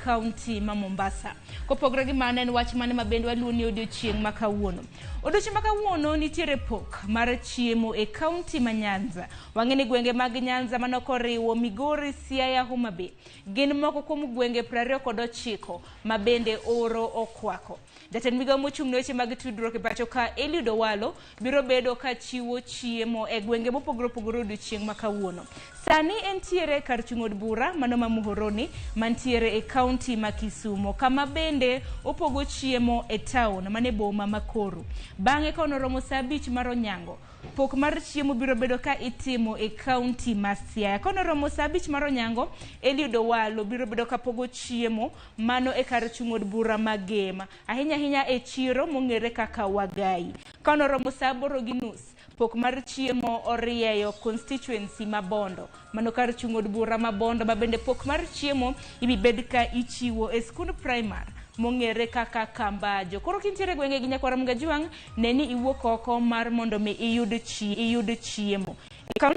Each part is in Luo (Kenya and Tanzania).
county ma Mombasa. Kopogre gi mano en wach mane mabende waluoni odiochieng' ma kawuono. Odiochieng' ma kawuono nitiere pok mar chiemo e county ma Nyanza. Wang'eni gwenge mag Nyanza manokoriwo Migori, Siaya, Homa Bay. Gin moko kuom gwenge 29 mabende oro okwako. Jatend migao mochung' ne weche mag tudruok e pacho ka Eliud Owalo biro bedo ka chiwo chiemo e gwenge mopogore opogore odiochieng' ma kawuono. Sani entiere kar chung' od bura mano ma Muhoroni mantiere e county ma Kisumo, kama bende opogo chiemo e town mane boma ma Koro. Bang'e ka onoromo saa 5 mar onyango, pok mar chiemo biro bedo ka itimo e county ma Siaya. Ka onoromo saa 5 mar onyango, Eliud Owalo biro bedo ka pogo chiemo mano e kar chung' od bura ma Gema, ahinya e chiro mong'ere kaka Wagai. Ka onoromo saa 8:30, pok mar chiemo orieyo constituency ma Bondo, mano kar chung' od bura ma Bondo, ma bende pok mar chiemo ibibed ka ichiwo e skund primary mong'ere kaka Kambajo. Koro kintiere gwenge gi nyakwara Mgajwang', neni iwuok oko mar mondo mi iyud chiemo.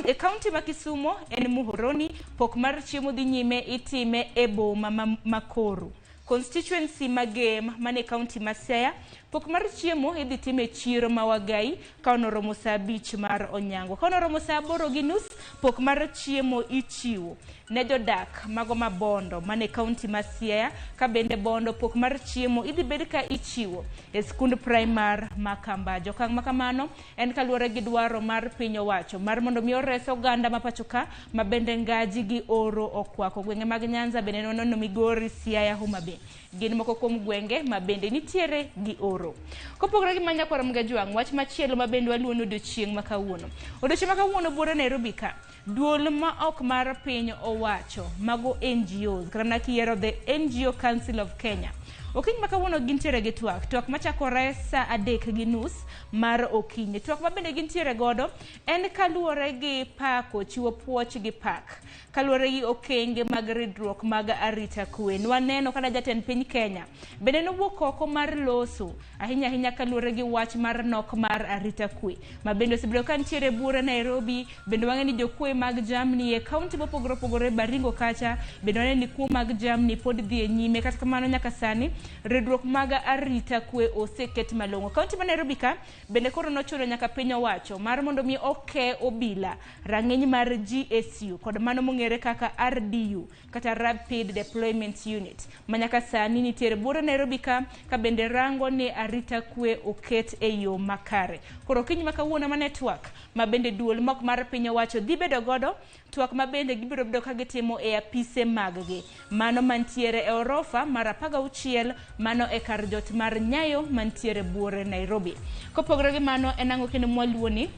E county ma Kisumo en Muhoroni, pok mar chiemo dhi nyime itime e boma ma Koro. Constituency ma Gem mane county ma Siaya, pok mar chiemo idhi time chiro ma Wagai ka onoromo saa 5 mar onyango. Ka onoromo saa 8:30, pok mar chiemo ichiwo ne jodak mago ma Bondo mane county ma Siaya, ka bende Bondo pok mar chiemo idhi bed ka ichiwo e skund primary ma Kambajo. Kang' ma kamano en kaluwore gi dwaro mar piny owacho mar mondo mi ores oganda ma pacho ka ma bende ngaji gi oro okwako. Gwenge mag Nyanza bende nono Migori, Siaya, Homa Bay gin moko kuom gwenge ma bende nitiere gi oro. Kopogore gi manyakwara Mgajwang', wach machielo ma bende waluoni odiochieng' ma kawuono. Odiochieng' ma kawuono bura Nairobi ka, duol ma ok mar piny owacho mago NGOs, kata mana kiero the NGO Council of Kenya, okinyi ma kawuono gintiere gi twak machakore saa 3:30 mar okinyi. Twak ma bende gintiere godo en kaluwore gi pako, chiwo puoch gi pak kaluwore gi okenge mag ridruok mag arita kwe. Waneno kada jatend piny Kenya bende nowuok oko mar loso ahinya kaluwore gi wach mar nok mar arita kwe, ma bende osebedo ka nitiere bura Nairobi. Bende wang'eni jokwe mag jamni e county mopogore opogore, Baringo kacha bende waneno ni kuo mag jamni pod dhi e nyime. Kata kamano nyaka sani ridruok mag arita kwe oseket malong'o. County ma Nairobi ka bende koro nochuno nyaka piny owacho mar mondo mi oke obila rang'iny mar GSU kod mano mong'ere kaka RDU kata Rapid Deployment Unit, ma nyaka sani nitiere bura Nairobi ka bende rango ni arita kwe oket e yo makare. Koro kinyi ma kawuono mane twak ma bende duol mok mar piny owacho dhi bedo godo, twak ma bende gibiro bedo ka gitimo e apise maggi mano mantiere e orofa mar 16 mano e kar jot mar Nyayo mantiere buore Nairobi. Kopogore gi mano en ang'o kendo mwaluoni?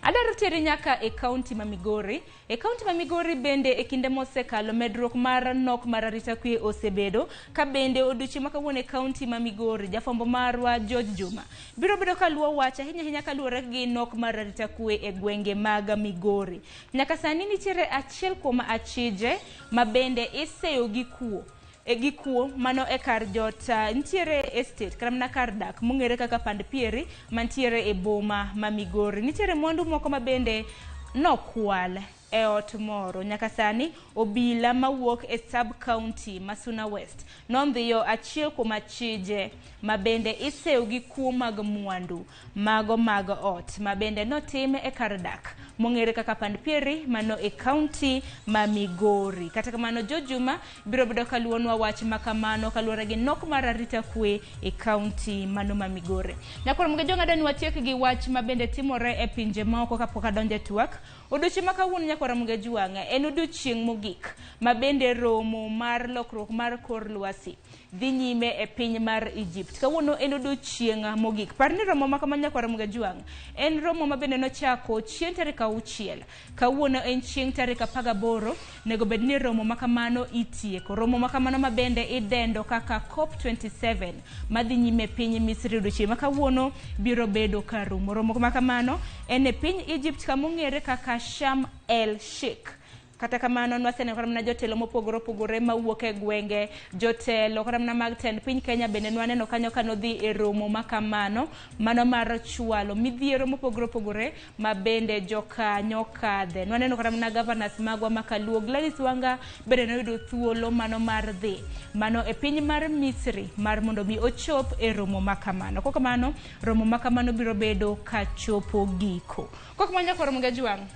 Adaro tere nyaka e county ma Migori. E county ma Migori bende e kinde mosekalo medruok mar nok mar arita kwe osebedo, ka bende odiochieng' ma kawuono e county ma Migori jafombo marwa George Juma biro bedo ka luwo wach ahinya kaluwore gi nok mar arita kwe e gwenge mag Migori. Nyaka sani nitiere achiel kuom achije ma bende iseyo gi kuo mano e kar jot nitiere estate kata mana kar dak mong'ere kaka Pand Pieri mantiere e boma ma Migori. Nitiere mwandu moko ma bende nokwal e ot moro. Nyaka sani obila mawuok e sub county ma Suna West nondhiyo achiel kuom achije ma bende iseyo gi kuo mag mwandu mago mag ot ma bende notime e kar dak mong'ere kaka Pand Pieri mano e county ma Migori. Kata kamano Jojuma biro bedo kaluonwa wach makamano kaluwore gi nok mar arita kwe e county mano ma Migori. Nyakwara Mgajwang' adani watiek gi wach ma bende timore e pinje moko kapok adonje twak. Odiochieng' ma kawuono Nyakwara Mgajwang' en odiochieng' mogik ma bende romo mar lokruok mar kor lwasi dhi nyime e piny mar Egypt. Kawuono en odiochieng' mogik. Parni romo ma kama Nyakwara Mgajwang' en romo ma bende nochako chieng' tarik 6. Kawuono en chieng' tarik 18. Nego bed ni romo ma kamano itieko. Romo ma kamano ma bende idendo kaka COP27 madhi nyime piny Misri. Odiochieng' ma kawuono biro bedo ka romo ma kamano en e piny Egypt kamong'ere kaka Sharm el Sheikh. kata kamano nwasene kora mna jotelo mopogore opogore mawuok e gwenge, jotelo kora mna mag tend piny Kenya bende nwaneno kanyo kanodhi e romo makamano mano mar chwalo midhiero mopogore opogore mabende jokanyo kadhe. Nwaneno kora mna governors magwa makaluo Gladys Wanga bende noyudo thuolo mano mar dhi mano e piny mar Misri mar mondo mi ochop e romo makamano. Kokamano romo makamano biro bedo kachopo giko. Kokamano kora mga juang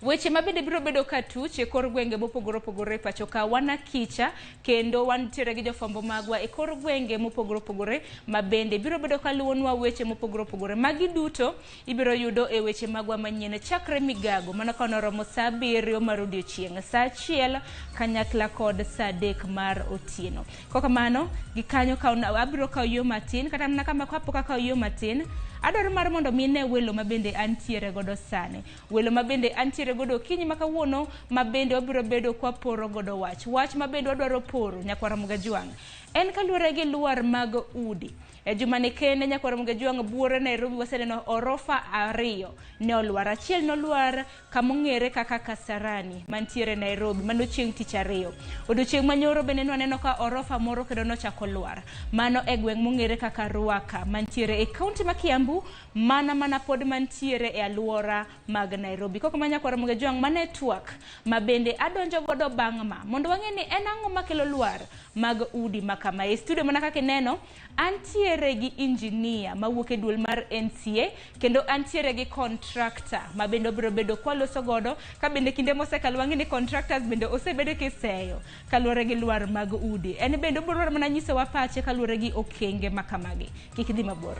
weche mabende biro bedo katuch e kor gwenge mopogore opogore pacho ka wana kicha kendo wantiere gi jofambo magwa e kor gwenge mopogore opogore mabende biro bedo kaluwonwa weche mopogore opogore magi duto ibiro yudo e weche magwa manyien chakre migago mana kono romo saa 7 mar odiechieng' saa 1 kanyakla kod saa 3 mar otieno. Kokamano gikanyo ka abiro kawo yo matin kata mna kama kapok akawo yo matin adwaro mar mondo mine welo mabende antiere godo sane. Welo mabende antiere godo kinyi makawuono mabende wabiro bedo kwa poro godo wach mabende wadwaro poro nyakwara Ramogi Juang en kaluwore gi luar mag udi. E jumane kende nyakwara Ramogi Juang buore Nairobi waseneno orofa 2 ne olwar. Achiel nolwar kamong'ere kaka Kasarani mantiere Nairobi mano chieng' tich 2. Odiochieng' manyoro bende nwaneno ka orofa moro kendo nochako lwar mano e gweng' mong'ere kaka Ruaka mantiere e kaunti ma Kiambu mana pod mantiere e aluora mag Nairobi. Kokamano nyakwara Ramogi Juang mane twak mabende adonjo godo bang'ma mondo wang'e ni en ang'o makelo lwar mag udi makama. E studio mana kaka neno antiere gi engineer mawuok e duol mar NCA kendo antiere gi contractor mabende biro bedo kwaloso godo ka bende kinde mosekalo wang'e ni contractors bende osebedo kiseyo kaluwore gi lwar mag udi. En bende biro mana nyiso wa pache kaluwore gi okenge makamagi. Kik dhi mabor.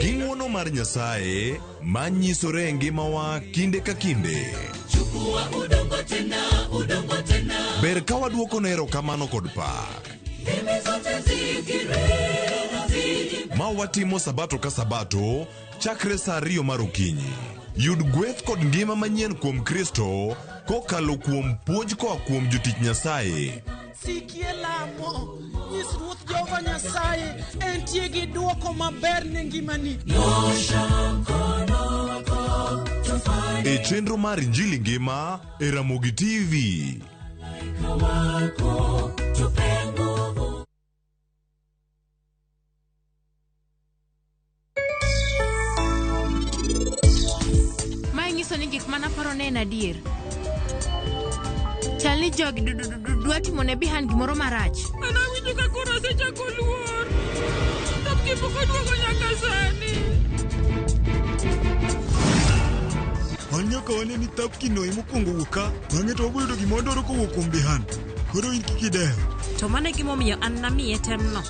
Ging'wono mar Nyasaye manyisore e ngimawa kinde ka kinde. Ber ka waduoko ne erokamano kod pak. Ma watimo sabato ka sabato chakre saa 2 mar okinyi. Yud gweth kod ngima manyien kuom Kristo kokalo kuom puonj koa kuom jotich Nyasaye. Sikie lamo nyis Ruoth Jehova Nyasaye entie gi duoko maber ne ngimani. E chenro mar Injili ngima e Ramogi TV. Mae nyiso ni gik mana paro ne en adier. Chali jogi dwa timone Bihan gimoro marach. Ana winjo ka koro asechako luor. Tapki pok oduogo nyaka sani. Wanyaka wane ni Tapki no mokwongo wuok ka, bang'e to wabiro yudo gima wadwaro kowuok kuom Bihan. Koro in kik idewo. To mano e gimomiyo an namiye temno.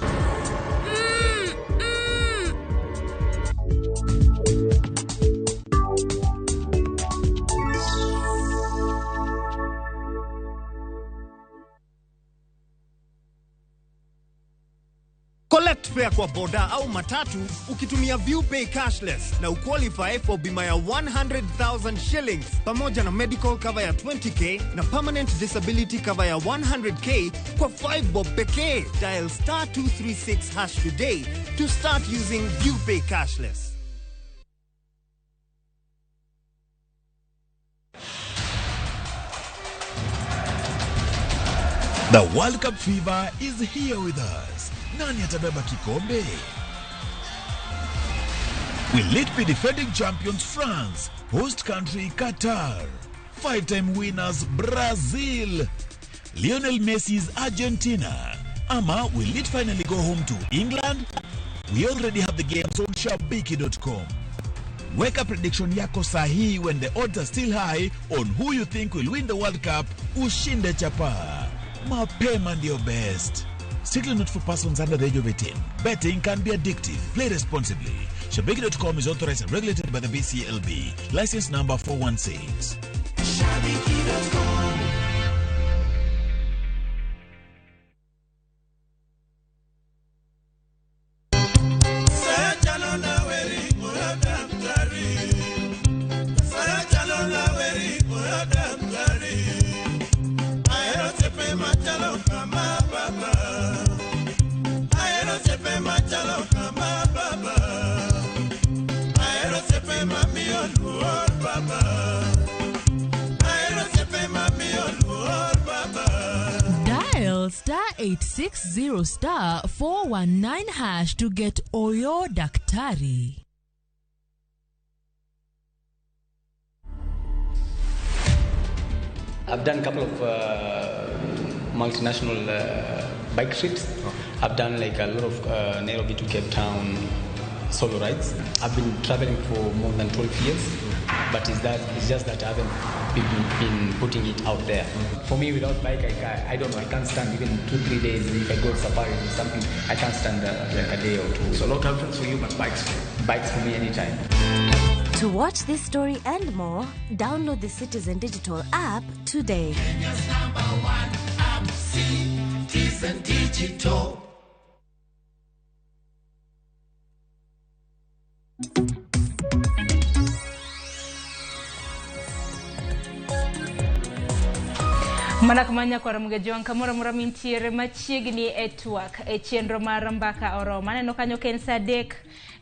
Collect fare kwa boda au matatu ukitumia ViewPay cashless na uqualify for bima ya 100,000 shillings pamoja na medical cover ya 20k na permanent disability cover ya 100k kwa 5 bob pekee. Dial *236# today to start using ViewPay cashless. The World Cup fever is here with us. Nani atabeba kikombe? Will it be defending champions France, host country Qatar, 5-time winners Brazil, Lionel Messi's Argentina, ama will it finally go home to England? We already have the games on shabiki.com. Weka prediction yako sahi when the odds are still high on who you think will win the World Cup. Ushinde chapa. Mapema ndio best. Strictly not for persons under the age of 18. Betting can be addictive. Play responsibly. Shabiki.com is authorized and regulated by the BCLB. License number 416. Shabiki.com. Saya calon la weri, machalo kama baba. Aero sepe machalo kama baba. Aero sepe mami oluor baba. Aero sepe mami oluor baba. Dial *860 *419# to get Oyo Daktari. I've done a couple of multinational bike trips. I've done like a lot of Nairobi to Cape Town solo rides. I've been traveling for more than 12 years, but it's just that I haven't been putting it out there. For me, without bike, I don't know, I can't stand even 2-3 days. If I go safari or something, I can't stand like a day or two. So local trips for you, but bikes for me anytime. To watch this story and more, download the Citizen Digital app today. Kenya's #1 app, Citizen Digital. Manakamanya kwa Ramogi Joang kamora mora mintiere machiegni e twak e chenro mar mbaka oroma neno kanyo ken saa 3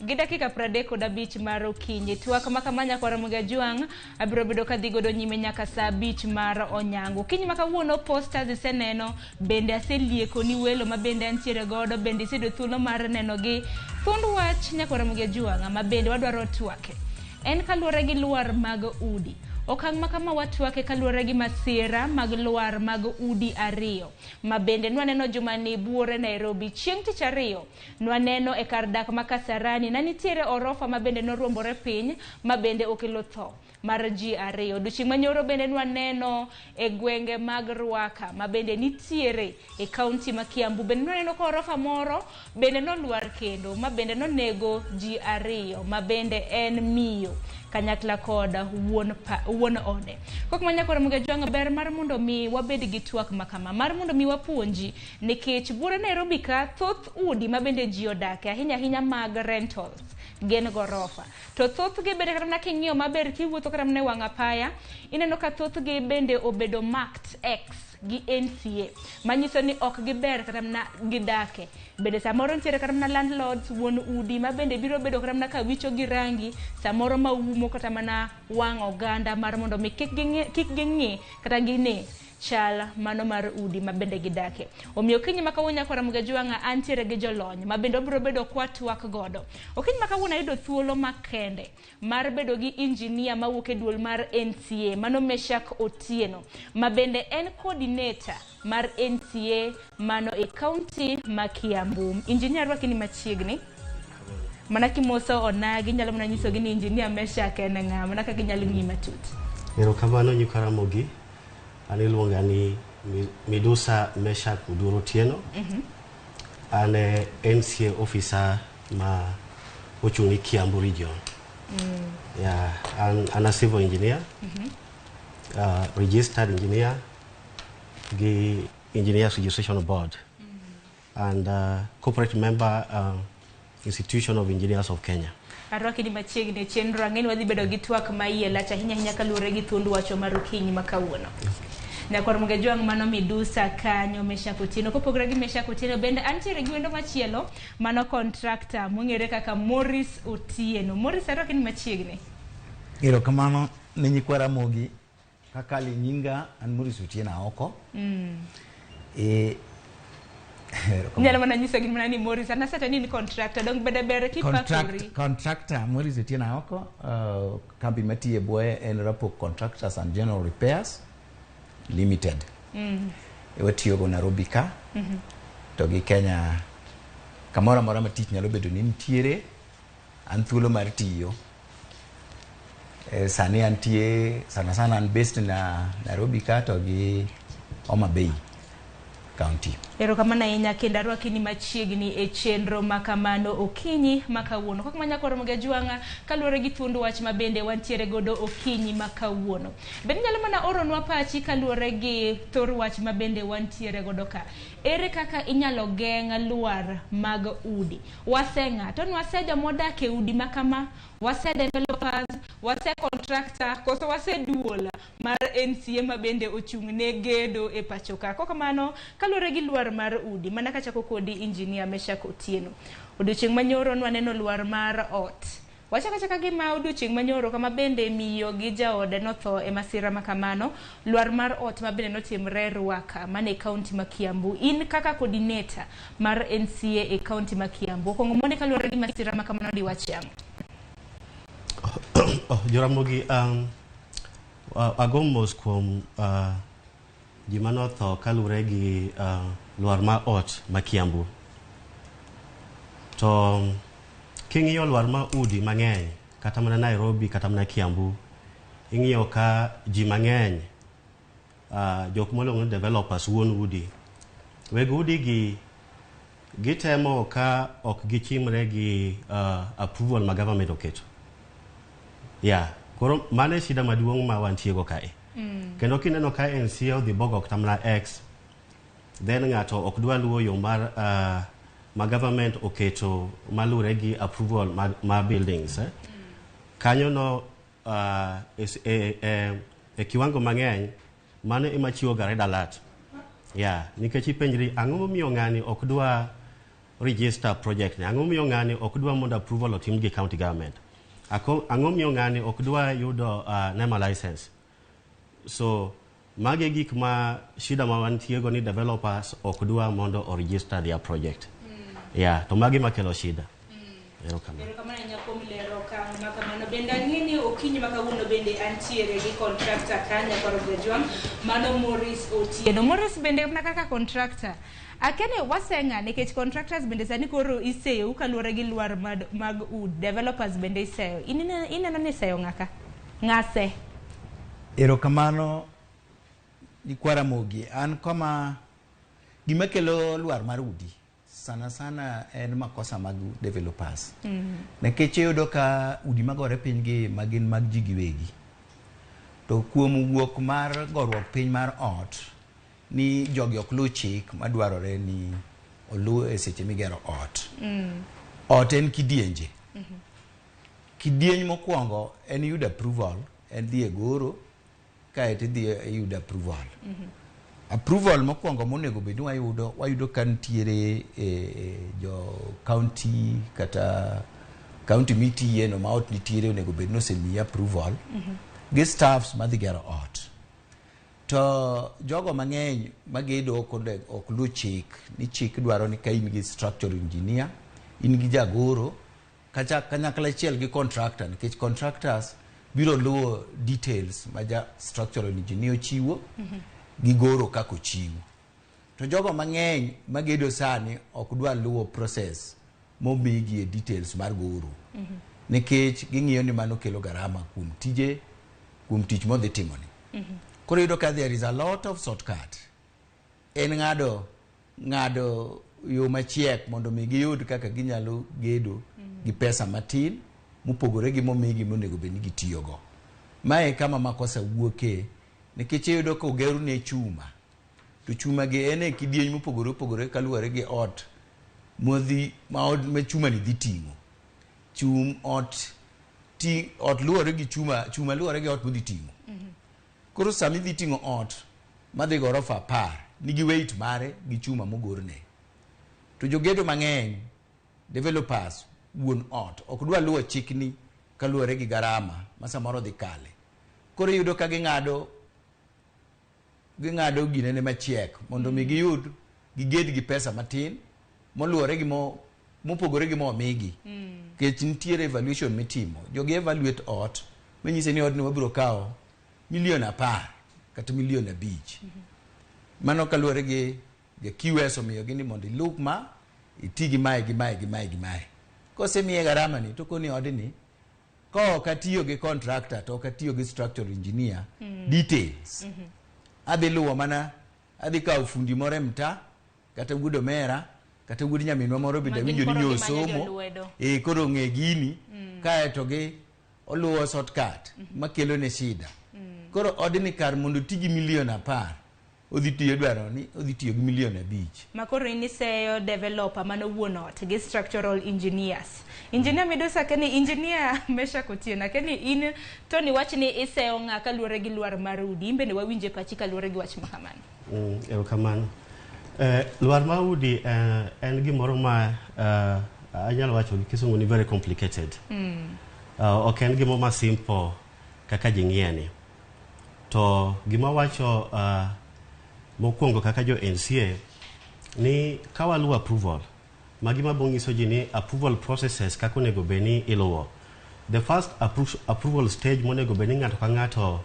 gi dakika 35 mar okinyi. Twak makamanya kwa Ramogi Joang abiro bedo kadhi godo nyime nyaka saa 5 mar onyango. Kinyi makawuono posters iseneno, bende aselieko ni welo ma bende antiere godo, bende isedo thuolo mar neno gi thund wach nyaka Ramogi Joang ma bende wadwaro twake. En kaluwore gi luar mag udi. Okang' makama watwake kaluwore gi masira mag luar mag udi ariyo. Ma bende nwaneno jumani buore Nairobi chieng' tich ariyo. Nwaneno e kar dak ma Kasarani na nitiere orofa ma bende noruombore piny ma bende okelo tho mar ji ariyo. Odiochieng' manyoro bende nwaneno e gwenge mag Ruaka ma bende nitiere e kaunti ma Kiambu. Bende nwaneno ko orofa moro bende noluar kendo ma bende nonego ji ariyo ma bende en miyo kanyakla koda wuon ode. Kok manya kwa Ramogi Joang ber mar mondo mi wabed gi twak makama, mar mondo mi wapuonji nikech buore Nairobi ka thoth udi ma bende ji odake ahinya mag rentals gen gorofa. To thoth gi bende kata king'iyo maber kiwuotho kata ne wang' apaya ineno ka thoth gi bende obedo marked X gi NCA manyiso ni ok giber kata na gidake. Bende samoro nitiere kata landlords wuon udi ma bende biro bedo kata ka wicho gi rangi samoro ma umo kata mana wang' oganda mar mondo mi kik ging'i kata gine chal mano mar udi ma bende gidake. Omiyo kinyi makawuonya kwa Ramogi Joang antiere gi jolony ma bende obiro bedo kwa twak godo. Okinyi makawuonya yudo thuolo makende mar bedo gi engineer mawuok e duol mar NCA mano Meshak Otieno ma bende en coordinator mar NCA mano e county ma Kiambu. Engineer wakini machiegni mana kimoso onagi nyalo mana nyiso gi ni engineer Meshak en ng'a mana kaka ginyalo ng'i matut. Erokamano nyuka Ramogi. Aniluonga ni Medusa Meshak Otieno. An NCA officer ma ochung' ni Kiambu region. Yeah, I'm a civil engineer, registered engineer, the Engineers Registration Board, and corporate member Institution of Engineers of Kenya. Arwaki ni machiegni chenro ang'eni wadhi bedo gi twak ma iye lach ahinya kaluwore gi thund wacho mar okinyi makawuono. Nyaka Ramogi Joang mano Medusa kanyo Meshak Otieno. Kopogore gi Meshak Otieno bende antiere gi wendo machielo mano contractor mong'ere kaka Morris Otieno. Morris arwaki ni machiegni. Erokamano ne nyikwa Ramogi kaka nyinga an Morris Otieno oko. Nyalo mana nyiso gin mana ni Morris anasata ni contractor dong bede bere kipakori. Contractor Morris Otieno oko kambi matiye boye en Rapok Contractors and General Repairs Limited. Watiyo go Nairobi ka. To gi Kenya kamora mora matich nyalo bedo ni nitiere an thuolo mar tiyo. Sani antie sana an based na Nairobi ka to gi Homa Bay County. Erokamano ahinya kendo arwakini machiegni e chenro makamano okinyi makawuono. Kaka manyako Ramogi Ajwang'a kaluwore gi thuond wach mabende wantiere godo okinyi makawuono. Bende nyalo mana oronwa pachi kaluwore gi thor wach mabende wantiere godo ka. Ere kaka inyalo geng' lwar mag udi? Waseng'ato wase jomodak e udi makama, wase developers, wase contractor, koso wase duola mar NCA mabende ochung'ne gedo e pacho ka. Koko kamano kaluwore gi lwar mar udi, mana kachako kodi engineer Meshak Otieno. Odiochieng' manyoro nwaneno lwar mar ot. Wachaka gima odiochieng' manyoro kama bende miyo gi jaode notho e masira makamano, lwar mar ot mabende notimre Ruaka mane kaunti ma Kiambu. In kaka coordinator mar NCA e kaunti ma Kiambu, kongo mone kaluwore gi masira makamano di wach yang. Joramogi, agomos kuom gima notho kaluwore gi lwar mar ot ma Kiambu. To king'iyo lwar ma udi mang'eny kata mana Nairobi kata mana Kiambu, ing'iyo ka ji mang'eny jok molongo developers wuon udi. Weg udi gi gitemo ka ok gichimre gi approval ma government oketo. Koro mane shida maduong' ma wantiego kae. Kendo kineno ka NCA odhi bogo tamna X, then ng'ato ok dwa luwo yo mar ma government oketo malure gi approval ma buildings. Kanyo no e kiwango mang'eny mano ema chiwo ga red alert. Nikech ipenjri ang'o momiyo ng'ani ok dwa register project ni, ang'o momiyo ng'ani ok dwa mondo approval otim gi county government, ang'o momiyo ng'ani ok dwa yudo NEMA license. So mage gik ma shida ma wantiego ni developers ok dwa mondo o register their project. To magi makelo shida. Erokamano nyako milero ka makamano bende ang'eni okinyi makawuono bende antiere gi contractor kanya Ramogi Ajwang' mano Morris Otieno. Morris bende na kaka contractor akene waseng'a nikech contractors bende sani koro iseyo kaluwore gi lwar mag ud, developers bende iseyo. Ineno ni iseyo ng'aka ng'ase. Erokamano ni Ramogi, an kama gima kelo lwar mar udi sana en makosa mag developers. Nekech yudo ka udi magore piny gi magin mag ji giwegi. To kuom wuok mar gorruok piny mar ot ni jogi ok luw chik madwarore ni oluw e seche migero ot. Ot en kidienje. Kidieny mokwongo en yudo approval, en dhi e goro kae tidhi yudo approval. Approval mokwongo monego bed ni wayudo ka nitiere jo county kata county mitiye no ma ot nitiere onego bed nosemiyi approval gi staffs madhi gero ot. To jogo mang'eny magedo ok luw chik, ni chik dwaro ni ka in gi structural engineer, in gi jagoro kata kanyakla achiel gi contractor, nikech contractors biro luwo details ma ja structural engineer chiwo gi goro kako chiwo. To jogo mang'eny magedo sani ok dwa luwo process momigi e details mar goro. Nikech ging'iyo ni mano kelo garama kuom tich modhi timoni. Koro yudo ka there is a lot of shortcut. En ng'ado yo machiek mondo mi giyud kaka ginyalo gedo gi pesa matin mopogore gi momigi monego bed ni gitiyogo. Mae kama makosa wuoke. Nikech yudo ka ogeru ne chuma, to chuma gi ene kidieny mopogore kaluwore gi ot ma chuma ni dhi ting'o. Ot luwore gi chuma luwore gi ot modhi ting'o. Koro sami dhi ting'o ot madhi gorofa 10 nigi weight mare gi chuma mogorne. To jogedo mang'eny, developers, wuon ot ok dwa luwo chikni kaluwore gi garama ma samoro dhi kale. Koro yudo ka ging'ado ginene machiek mondo mi giged gi pesa matin moluwore gi mopogore gi momigi. Kech nitiere evaluation mitimo. Jogi evaluate ot manyise ni odni wabiro kawo $1,000,000 kata $5,000,000. Mano kaluwore gi QS omiyo gini mondo iluk ma iti gi mae. Kosemiye garama ni to koni odni ka ok atiyo gi contractor to ok atiyo gi structural engineer details. Adhi luwo mana, adhi kawo fundi moro mta kata wuod omera kata wuod nyaminwa moro bende winjo ni nyo somo koro ng'e gini kae to gi oluwo shortcut makelo ne shida koro odni kar mondo tigi $1,000,000 odhi tiyo dwaro ni odhi tiyo gi $5,000,000 makoro iniseyo developer mano wuonot gi structural engineers engineer Medusa keni engineer mesha kotiena keni in to ni wach ni iseyo ng'a kaluwore gi lwar mar udi imbe ne wawinje pachi kaluwore gi wach makamano kamano lwar mar udi en gimoro ma anyalo wacho gi kisungu ni very complicated ok en gimoro ma simple kaka ji ng'ieni to gima wacho mokwongo kaka jo NCA ni kawaluwo approval magima bongiso ji ni approval processes kako nego beni iluwo the first approval stage monego beni ng'ato ka ng'ato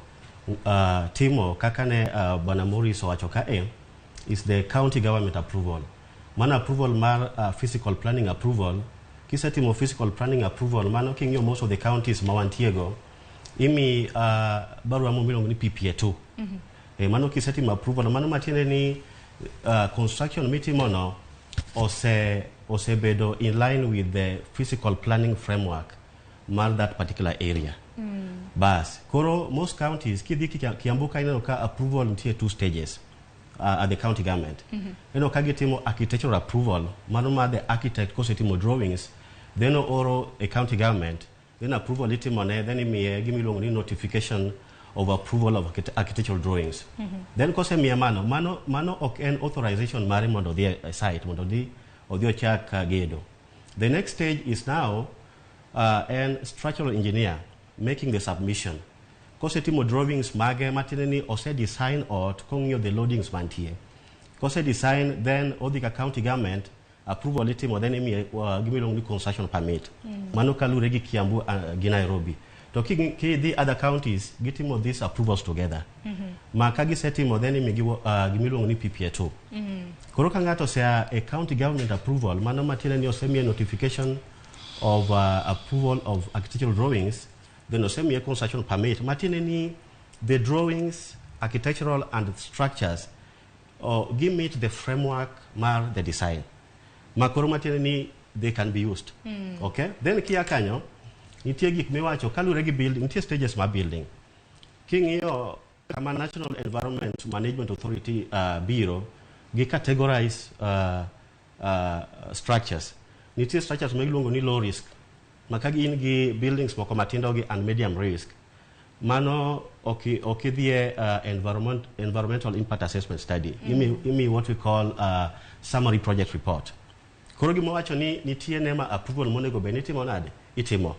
timo kaka ne bwana Morris owacho kae is the county government approval mana approval mar physical planning approval kisetimo physical planning approval mano king'iyo most of the counties ma wantiego imi barua miluongo ni PPA2 mano kisetimo approval mano matiende ni construction mitimono osebedo in line with the physical planning framework mar that particular area bas koro most counties kidhi Kiambu ka ineno ka approval nitie 2 stages at the county government ineno ka gitimo architectural approval mano ma the architect kosetimo drawings then oro a county government then approval itimone then imiye gimiluongo ni notification of approval of architectural drawings then kosemiye mano ok en authorization mare mondo odhi site mondo odhi ochak gedo the next stage is now an structural engineer making the submission kosetimo drawings mage matine ni ose design ot kong'iyo the loadings mantie kose design then odhi ka county government approval itimo then imiye gimiluongo ni construction permit mano kalure gi Kiambu gi Nairobi to kidhi other counties gitimo these approvals together ma ka gisetimo then imigi gimiluongo ni PPA2 koro ka ng'ato sea a county government approval mano matiende ni osemiye notification of approval of architectural drawings then osemiye construction permit matiende ni the drawings architectural and structures give meet the framework mar the design makoro matiende ni they can be used okay then kia kanyo nitie gik miwacho kalure gi building nitie stages ma building king'iyo kama National Environment Management Authority biro gi categorize structures nitie structures ma iluongo ni low risk maka gin gi buildings moko matindo gi and medium risk mano okidhie environmental impact assessment study imi what we call summary project report koro gima wacho ni nitie nema approval monego be nitimo nade itimo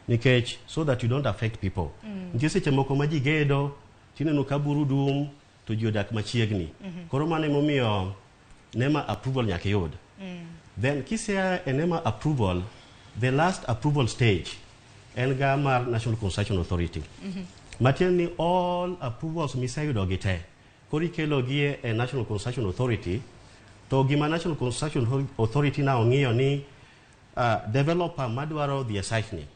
nikech so that you don't affect people nitie seche moko ma ji gedo tineno ka buru dum to ji odak machiegni koro mano emomiyo nema approval nyaka yud then kisea enema approval the last approval stage en ga mar National Construction Authority matiende ni all approvals miseyudo gi te koro ikelo gi e National Construction Authority to gima National Construction Authority na ong'iyo ni developer madwaro the site ni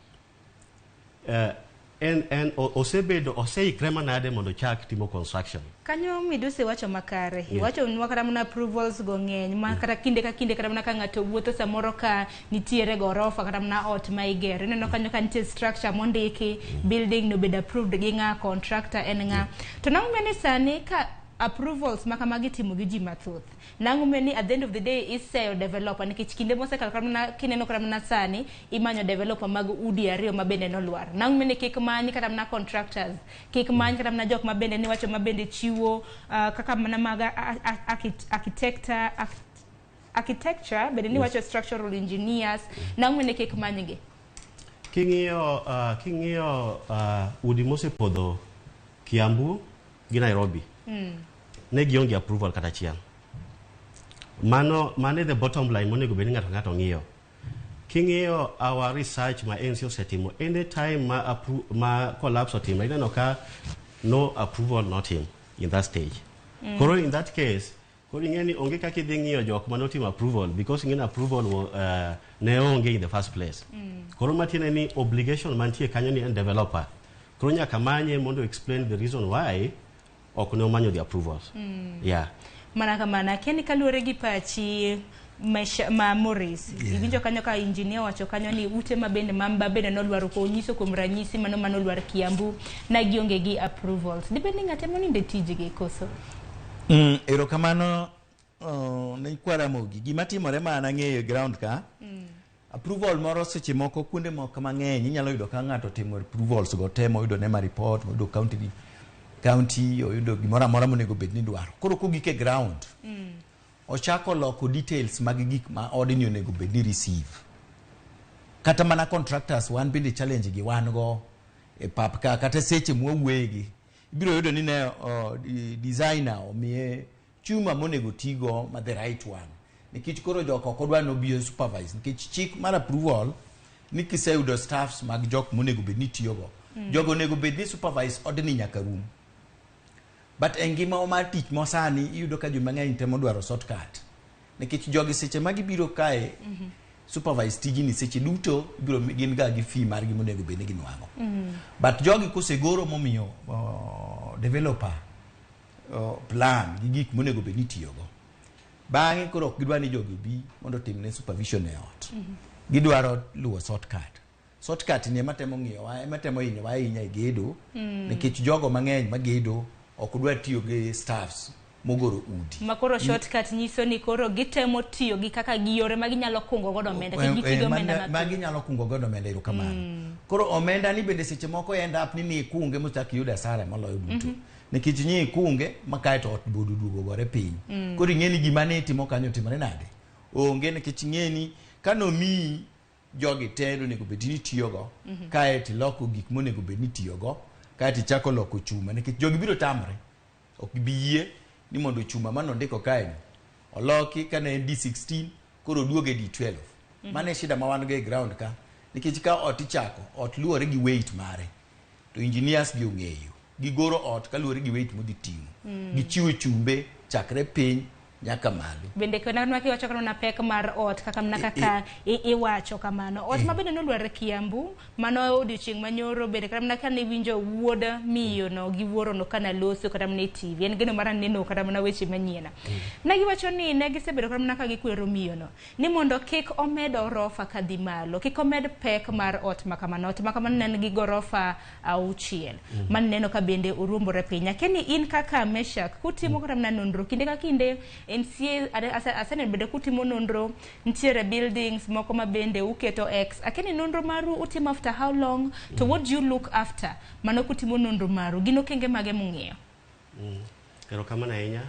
oseikre manade mondo chak timo construction kanyo Medusa wacho makare iwacho nwa kata mana approvals go ng'eny ma kata kinde ka kinde kata mana ka ng'ato wuotho samoro ka nitiere gorofa kata mana ot ma igero neno kanyo ka nitie structure mondiki building no bed approved gi ng'a contractor en ng'a to nang'umeni sani ka approvals makamagi timo gi ji mathoth nang'umeni at the end of the day iseyo developer nikech kinde mosekalo kata kineno kata mana sani imanyo developer mag udi ariyo ma bende nolwar nang'umeni kik many kata mana contractors kik many kata mana jok ma bende ni wacho ma bende chiwo kaka mana mag architecture bende ni wacho structural engineers nang'umeni kik manygi king'iyo udi mosepodho Kiambu gi Nairobi ne gionge approval kata chiel mano the bottom line monego bed ni ng'ato ng'iyo king'iyo our research ma NC osetimo anytime ma collapse otimre ineno ka no approval not him in that stage koro in that case koro ing'eni onge kaka idhi ng'iyo jok manotimo approval because ing'eni approval ne onge in the first place koro matiende ni obligation mantie kanyo ni en developer koro nyaka manye mondo explain the reason why ok ne omanyo the approvals mana kamana keni kaluore gi pachi ma Morris iwinjo kanyo ka engineer wacho kanyo ni ute mabende mamba bende nolwaro ko nyiso kuom ranyisi mano manolwar Kiambu na gionge gi approvals depending atemo ni ndetijige koso erokamano ne kwara mogi gima timore mana ng'eyo ground ka approval moro seche moko kuonde moko mang'eny inyalo yudo ka ng'ato timo approvals go temo yudo ne ma report moyudo county oyudo gimoro amora monego bed ni dwaro koro kogike ground ochako loko details mag gik ma odni onego bed ni receive kata mana contractors wan bende challenge gi wan go e pap ka kata seche mwawegi ibiro yudo ni ne designer omiye chuma monego tigo ma the right one nikech koro joko kodwa no bio supervise nikech chik mar approval ni kiseyudo staffs mag jok monego bed ni tiyogo jogo onego bed ni supervise odni nyaka rum but engima o mar tich mosani iyudo ka joma ng'eny temo dwaro shortcut nikech jogi seche ma gibiro kae supervise tijini seche duto ibiro gin ga gi fee mar gima onego bed ni ginwang'o but jogi kosegoro momiyo developer plan gi gik monego bed ni tiyogo bang'e koro ok gidwa ni jogi bi mondo timne supervision e ot gidwaro luwo shortcut ni ema temo ng'iyowa ema temo hinyowa ahinya e gedo nikech jogo mang'eny magedo ok dwa tiyo gi staffs mogoro udi makoro shortcut nyiso ni koro gitemo tiyo gi kaka giyore maginyalo kungo godo omenda gitigo omenda maginyalo kungo godo omenda erokamano koro omenda ni bende seche moko end up ni ikunge mochak iyud asara moloyo duto nikech nyi ikunge makae to ot bodo duogo gore piny koro ing'eni gima ne itimo kanyo timore nade onge nikech ing'eni kanomiyi jogi tendo onego bed ni tiyogo kae tiloko gik monego bed ni tiyogo kae tichako loko chuma nikech jogi biro tamre ok biyie ni mondo chuma manondiko kae ni oloki kane D16 koro duoge D12 mane shida ma wan go e ground ka nikech ka ot ichako ot luore gi weight mare to engineers gi ong'eyo gigoro ot kaluore gi weight modhi ting'o gichiwo chumbe chakre piny nyaka malo bende kana kiwacho kana na pek mar ot kaka mna kaka iwacho kamano ot mabende nolwar Kiambu mano odiochieng' manyoro bende kana mna kana winjo wuod miyo no gi wuoro no kana loso kata mna TV en geno mara neno kata mna weche manyiena na giwacho ni ne gisebedo kana mna ka gikwero miyo no ni mondo kik omed orofa kadhi malo kik omed pek mar ot makamano ot makamano nen gi gorofa auchiel man neno ka bende urumbore pinya keni in kaka Meshak kutimo kata mna nonro kinde ka kinde NCA asene bende kutimo nonro ntiere buildings moko mabende uketo X akeni nonro maru utimo after how long to what do you look after mano kutimo nonro maru gino kenge mage mung'eyo pero kama na enya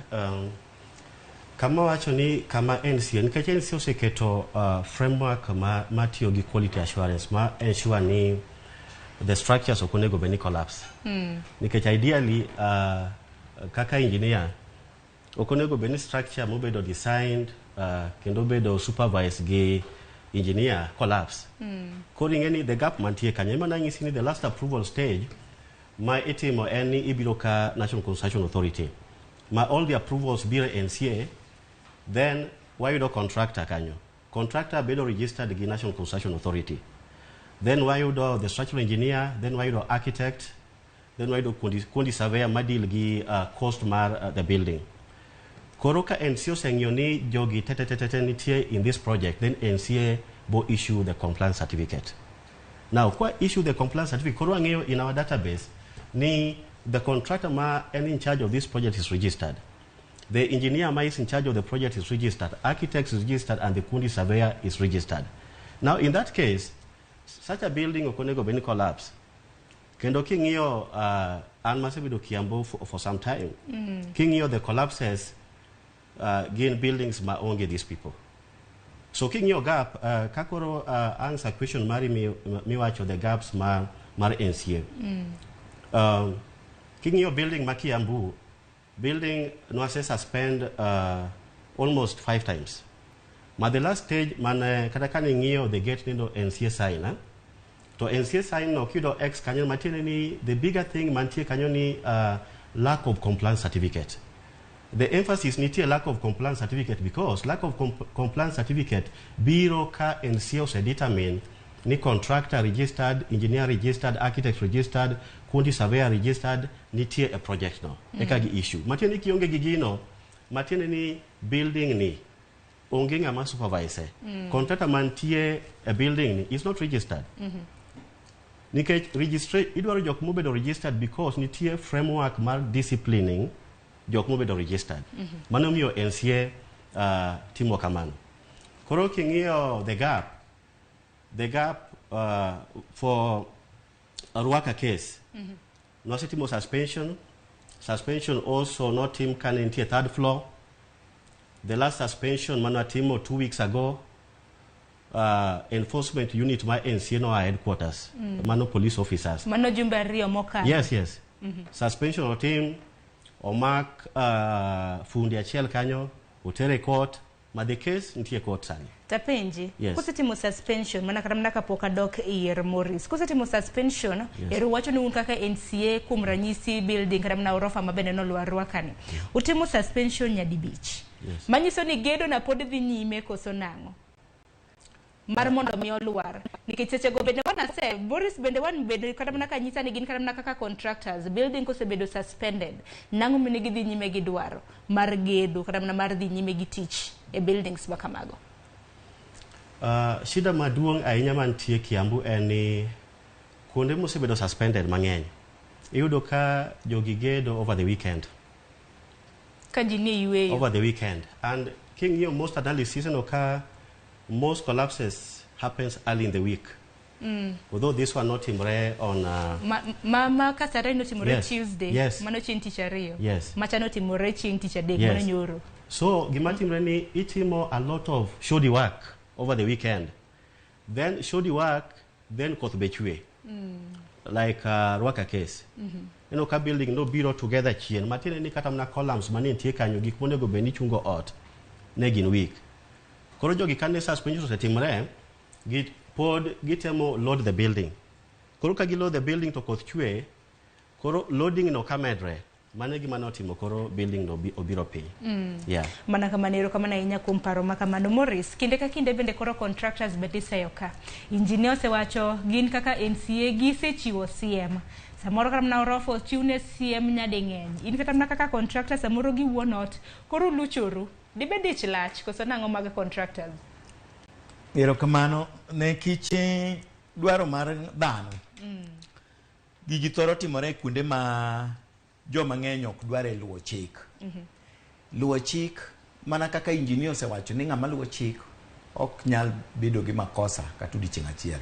kama wacho ni kama NCA nikech NCA oseketo framework ma tiyo gi quality assurance ma ensure ni the structures okonego beni collapse nikech ideally kaka engineer okonego beni structure mobedo designed kendo bedo supervised gi engineer collapse kodi ngeni the gap mantie kanya mana ngisi ni the last approval stage ma itimo eni ibiro ka National Construction Authority ma all the approvals biro NCA then why do contractor kanyo contractor bedo registered gi National Construction Authority then why do the structural engineer then why do architect then why do quantity surveyor madil gi cost mar the building Koroka NCA sengyo ni jogi tete nitie in this project, then NCA will issue the compliance certificate. Now, kwa issue the compliance certificate, koro ngeo in our database, ni the contractor ma in charge of this project is registered. The engineer ma is in charge of the project is registered, architect is registered, and the quantity surveyor is registered. Now, in that case, such a building okonego beni collapse. Kendo kingio anmasebido Kiambu for some time. Kingio the collapses gain buildings ma onge these people. So king your gap kakoro answer question mari mi wacho the gaps mar NCA. King your building ma Kiambu building no assess spend almost 5 times. Ma the last stage man katakani ngio the get nindo NCA sign to NCA sign no kido X kanyo matene ni the bigger thing mantie kanyo ni lack of compliance certificate. The emphasis is a lack of compliance certificate because lack of compliance certificate bureau ka NCA se determine ni contractor registered, engineer registered, architect registered, quantity surveyor registered, ni tie a project no. Eka gi issue. Mateni kionge gigino matiende ni building ni onge ng'ama supervise. Contractor mantie a building ni is not registered. Nikech idwaro jok mobedo registered because nitie framework mar disciplining jok mobedo registered. Mano miyo NCA timo kamano. Koro king'iyo the gap for a Ruaka case, nosetimo suspension also notim kane nitie third floor. The last suspension manatimo 2 weeks ago, enforcement unit my NCA no headquarters, mano police officers. Mano jumbe ariyo mokalo. Yes. Suspension otim, omak fundi achiel kanyo, otere court, ma the case nitie court sani. Tapenji, yes. Kusetimo suspension, mana kata mnaka poka dok ir Morris. Kusetimo suspension, yes. Eru wacho ni un kaka NCA kum ranyisi building kata mna orofa mabende no lwa Ruakani. Utimo suspension nyadi beach. Yes. Manyiso ni gedo na pod dhi nyime koso nango. Mar mondo mi oluar. Nikech seche go bende wana se Boris bende kata mna kanyisa ni gin kata mna kaka contractors building kosebedo suspended. Nango mine gidhi nyime gi dwaro mar gedo kata mna mar dhi nyime gi tich e buildings bakamago. Shida maduong' ahinya mantie Kiambu en ni kuonde mosebedo suspended mang'eny. Iyudo ka jogi gedo over the weekend. Over the weekend. And king most analysis occur, most collapses happens early in the week. Although this one not timbre on Mama kasara no timbre Tuesday. Yes. Mano chin teacher rio. Yes. Macha no timbre chin teacher day. Yes. Mano nyoro. So gimatimre ni itimo a lot of shoddy work over the weekend. Then shoddy work, then koth bechwe. Like Ruaka case. You know, ka building no biro together chien. Matine ni kata mna columns mani ntie kanyo gik monego beni chungo ot negin week. Koro jogi kane suspension osetimre, pod gitemo load the building. Koro ka load the building to koth chwe, koro loading no kamedre. Mane gima notimo koro building no obiro piny. Yeah. Mana kamanero kamana inya kumparo makamano Morris. Kinde ka kinde bende koro contractors beti sayoka. Engineer sewacho gin kaka NCA gise chiwo CM. Samoro kata mna orofo chiune CM nyade ng'eny. In kata mna kaka contractor samoro gi wonot. Koro luchoru. Dibede chlach koso nango mag contractors. Erokamano ne kiche dwaro mar dhano. Gigi thoro timore kuonde ma joma ng'eny ok dware luwo chik. Luwo chik mana kaka engineer osewacho ni ng'ama luwo chik ok nyal bedo gi makosa kata odiechieng' achiel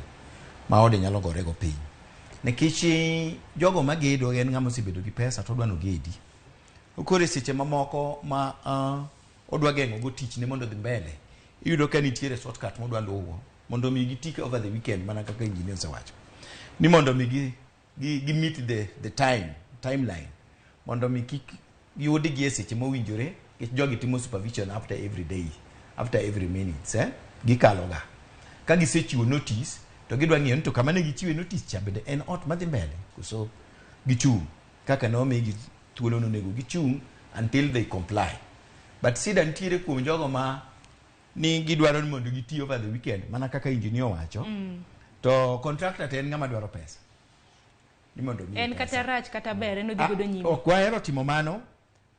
ma ode nyalo gore go piny. Nikech jogo magedo en ng'ama osebedo gi pesa to odwano gedi. Okore seche mamoko ma odwa geng'o go tich ne mondo dhi mbele. Iyudo ka nitiere shortcut modwa luwo mondo mi gitik over the weekend mana kaka engineer osewacho. Ni mondo mi gi meet the timeline. Mondo mi kik yudi gi seche mowinjore jogi timo supervision after every day, after every minute, gikaloga. Ka gisechiwo notice to gidwa ng'iyo ni to kama ne gichiwe notice cha bende en ot madhi mbele koso gichung' kaka no megi thuolo nonego gichung' until they comply. But sida nitiere kuom jogo ma ni gidwaro ni mondo giti over the weekend mana kaka engineer wacho. To contractor ten ng'ama dwaro pesa. En kata rach kata ber eno dhigodo nyime. Ok wahero timo mano,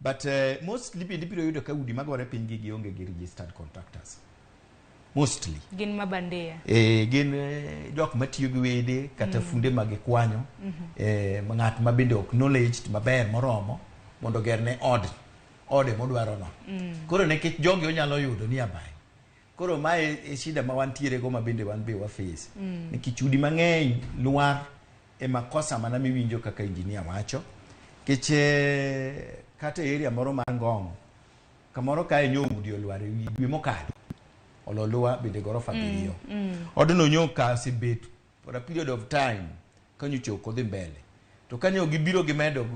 but mostly biro yudo ka udi magore piny gi gionge gi registered contractors. Mostly. Gin mabandeya. Gin jok matiyo gi wede kata funde mag kwanyo. Ng'at ma bende ok knowledge maber moromo mondo gerne ode modwaro no. Koro nekech jogi onyalo yudo ni abai. Koro mae shida ma wantiere go ma bende wan be wa face. Nikech udi mang'eny luar e makosa mana miwinjo kaka engineer wacho. Keche kata area moro mar Ngong. Kamoro kae nyomudi olwar ewi dwe mokalo. Ololuwa bende gorofa biriyo. Odno nyoka sibet for a period of time kanyo kodhi mbele. To kanyo gibiro gimedo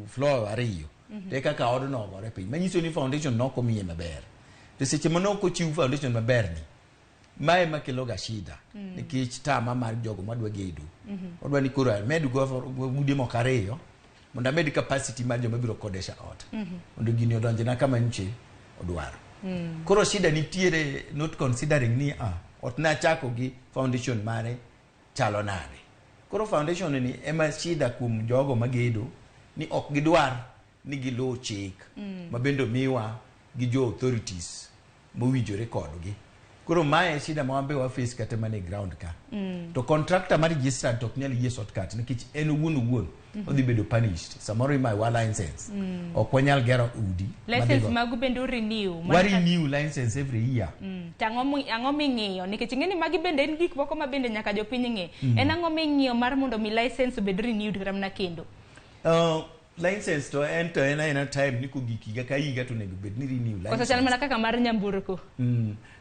floor ariyo. Te kaka odno gore piny. Manyiso ni foundation noko miye maber. To seche manoko chiu foundation maber ni. Mae makelo ga shida. Nikech tama mar jogo madwa gedo. Odwa ni koro medu go bude moko ariyo. Mondo med capacity mar joma biro kodesha ot. Mondo gini odonje na kama nche odwaro. Koro shida nitiere not considering ni ot na chako gi foundation mare chalo nade. Koro foundation ni ema shida kuom jogo magedo ni ok gidwar ni giluw chik. Mabendo miwa gi jo authorities mowinjore kodgi. Koro mae shida ma wambe wa face kata mane ground ka. To contractor ma registered to nyal yie shortcut nikech en owuon odhi bedo punished. Samoro ima wa license. Ok wanyal gero udi. License magu bendo renew. Wa renew license every year. Ang'o ming'iyo nikech ing'eni magi bende en gik moko ma bende nyaka jopiny ng'e. En ang'o ming'iyo mar mondo mi license obed renewed kata mana kendo. License to en time niko gikiga ka higa to nego bed ni renew license. Kosa chal mana kaka mar nyamburko.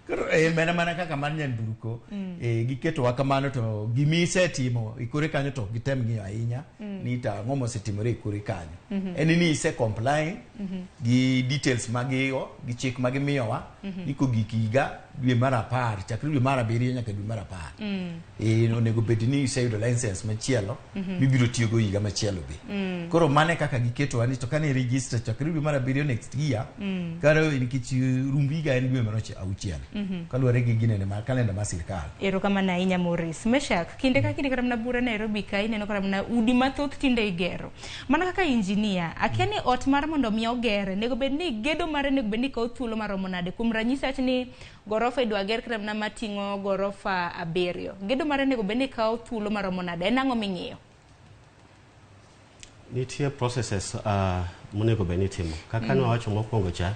Koro mana kaka mar nyamburko giketo wa kamano to gimise timo ikore kanyo to gitem ng'iyo ahinya ni ta ng'omo setimore ikore kanyo. En ni ise comply gi details magiyo gi chik magimiyowa niko gikiga dwe mar 10 chakre dwe mar 7 nyaka dwe mar 10. Onego bed ni ise yudo license machielo bibiro tiyo go higa machielo be. Koro mane kaka giketo wa ni to kane register chakre dwe mar 7 next year karo nikech rumbiga en dwe mar 6 kaluwore gi ginene ma kalenda ma sirkal. Erokamano ahinya Morris. Meshak, kinde ka kinde kata mana bura Nairobi ka ineno kata mana udi mathoth tinde igero. Mana kaka injinia, akia ni ot mar mondo mi ogere, nego bed ni gedo mare nego bed ni kawo thuolo maromo nade. Kuom ranyisi wach ni gorofa idwa ger kata mana mating'o gorofa 7. Gedo mare nego bed ni kawo thuolo maromo nade. En ang'o ming'iyo? Nitie processes monego bed ni timo. Kaka nwawacho mokwongo cha,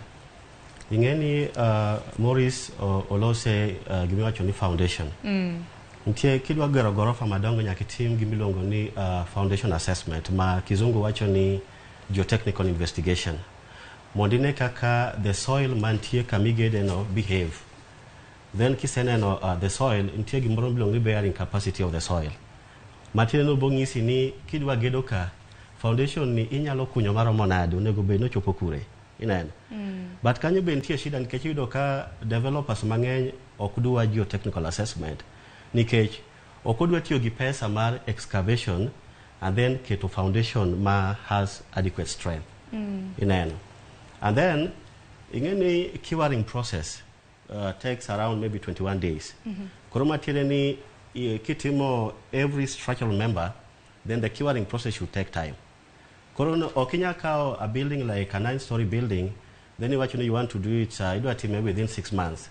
ing'eni Morris olose gimiwacho ni foundation. Nitie kidwa gero gorofa madongo nyaka itim gimiluongo ni foundation assessment ma kizungu wacho ni geotechnical investigation. Mondine kaka the soil mantie kamigede no behave. Then kiseneno the soil nitie gimoro miluongo ni bearing capacity of the soil. Matine no bong'isi ni kidwa gedo ka foundation ni inyalo kunyo maromo nade onego bed no chopo kure. Ineno. But kanyo be nitie shida nikech yudo ka developers mang'eny ok dwa geotechnical assessment nikech ok odwa tiyo gi pesa mar excavation and then keto foundation ma has adequate strength. Ineno. And then ing'eni curing process takes around maybe 21 days. Koro matiende ni kitimo every structural member, then the curing process should take time. Koro okinya kao a building like a 9-story building, then you actually want to do it maybe within 6 months.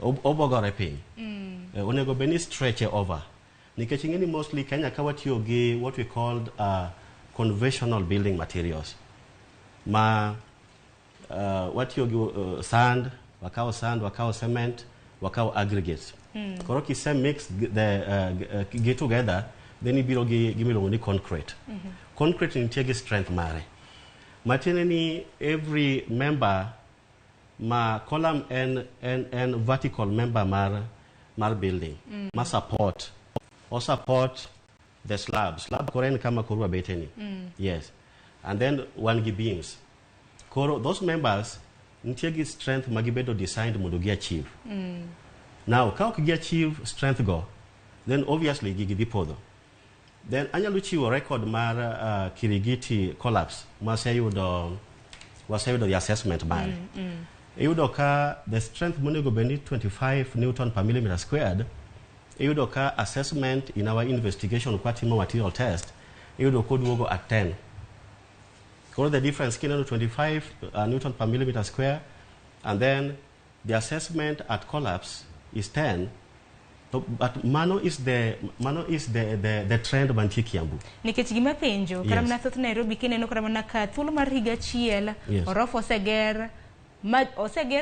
Obogore piny. Onego beni stretch over. Nikech ing'eni mostly Kenya ka watiyo gi what we called conventional building materials. Ma watiyo gi sand, wakao cement, wakao aggregates. Koro kise mix the get together, then ibiro gi gimiluongo ni concrete. Concrete nitie gi strength mare. Matiende ni every member ma column and vertical member mar building ma support the slab koren kama korwa beteni. Yes. And then one gi beams. Koro those members nitie gi strength magibedo designed mondo gi achieve. Now ka ok gi achieve strength go, then obviously gigi dhi podho. Then anyalo chiwo record mar Kirigiti collapse waseyudo the assessment mare. Iyudo ka the strength monego beni 25 Newton per millimeter squared. Iyudo ka assessment in our investigation kwatimo material test iyudo koduogo at 10. Koro the difference kineno 25 Newton per millimeter square, and then the assessment at collapse is 10. But mano is the trend mantie Kiambu. Nikech gima penjo, Yes. karamna thoth Nairobi kineno karamna ka thuolo mar higa chiel, Yes. orof osegere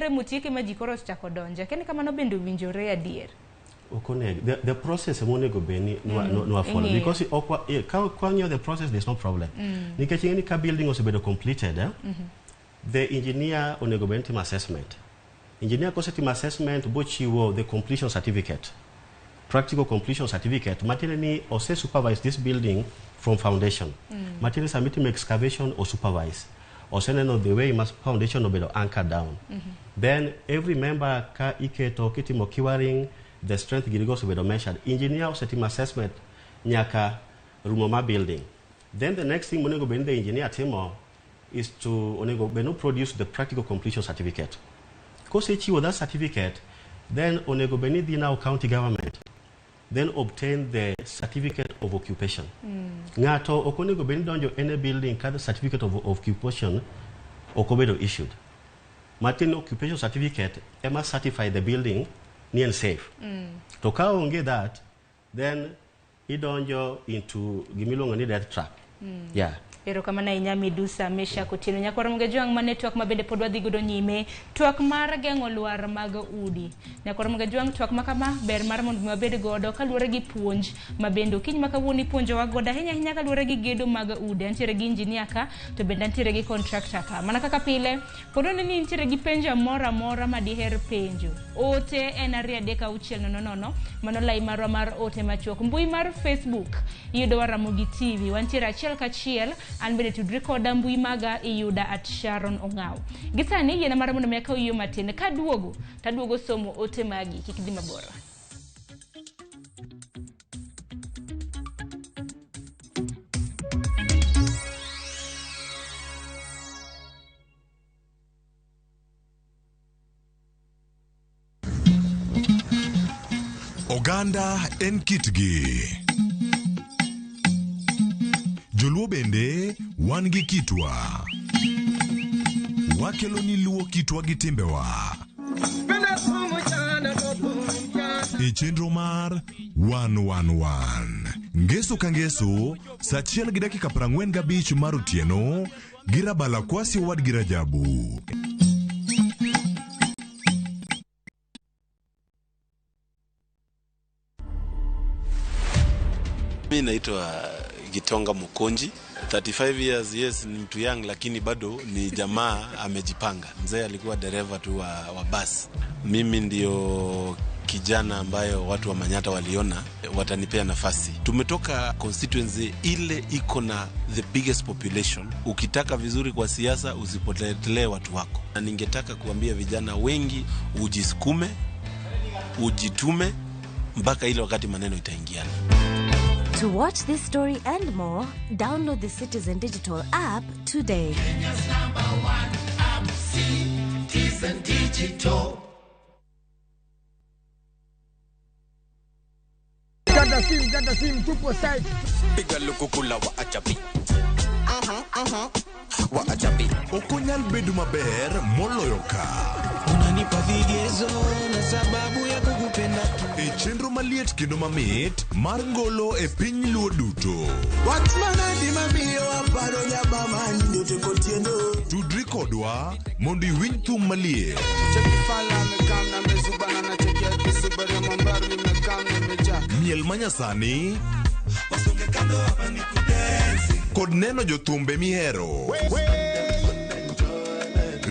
mutieke ma ji koro ochako donjo. Keni kamano bende owinjore adier. The process monego beni no follow because quand the process there's no problem. Nikech any ka building osebedo completed, the engineer onego beni tim assessment. Engineer kosetim assessment bochiwo the completion certificate. Practical completion certificate. Material ni ose supervise this building from foundation. Material submitting excavation or supervise. Ose neno the way mas foundation obedo anchor down. Then every member ka iketo kitimo curing, the strength girigo obedo measured. Engineer ose tim assessment nyaka rumo ma building. Then the next thing monego beni the engineer timo is to onego beno produce the practical completion certificate. Kose chiwo that certificate, then onego beni dhi now county government, then obtain the certificate of occupation. Ngato okonego beni donjo any building ka the certificate of occupation okobedo issued. Martin occupation certificate must certify the building ni and safe. To ka onge that, then idonjo into gimilongo ni death trap. Yeah. Ero kama na inyami dusa mesha kutino nyakwara mgejuang mane tuak mabede podwa dhigudo nyime tuak mar gengo luar mag udi nyakwara mgejuang tuak makama ber mar mondo mabede godo kaluore gi puonj mabendo kiny makawuoni puonjo wagoda hinya kaluore gi gedo mag udi antiere gi engineer ka to bende antiere gi contractor ka mana kaka pile podone ni antiere gi penja mora madiher penjo ote en 3:600 mano lai marwa mar ote machuok mbui mar Facebook iyudo Ramogi TV wantiere achiel kachiel an bende tudri koda mbui maga iyuda @Sharon Ongao. Gisani yena mara mondo meka uyo matin ka taduogo somo ote magi kikidhi mabora. Oganda en kitgi. Joluo bende wan gi kitwa. Wakelo ni luo kitwa gi timbewa. E chenro mar 111. Ngeso ka ngeso, sa 1:45 mar otieno, girabala kwasi wad girajabu. Mimi naitwa Gitonga Mukonji. 35 years, yes, ni mtu young lakini bado ni jamaa amejipanga. Mzee alikuwa dereva tu wa bus. Mimi ndio kijana ambayo watu wa Manyata waliona watanipea nafasi. Tumetoka constituency ile iko na the biggest population. Ukitaka vizuri kwa siasa usipotelee watu wako. Na ningetaka kuambia vijana wengi ujisukume, ujitume mpaka ile wakati maneno itaingiana. To watch this story and more, download the Citizen Digital app today. Kenya's #1 app, Citizen Digital. Gada sim, tupo side. Piga lukukula wa achapi. Wa achapi. Okonyal bedu maber moloyo ka. Unanipa vigezo na sababu ya kukupenda tu. E chenro maliet kendo mamit mar ngolo e piny luo duto. Watmana di mamiyo aparo nyaba manyo te kotiendo. Tudri kodwa mondo iwinj thum maliet. Chekifala mekana mezubana na chekia kisubari mambaru mekana meja. Miel manyasani. Wasunge kando hapa ni kudensi. Kod neno jothumbe mihero.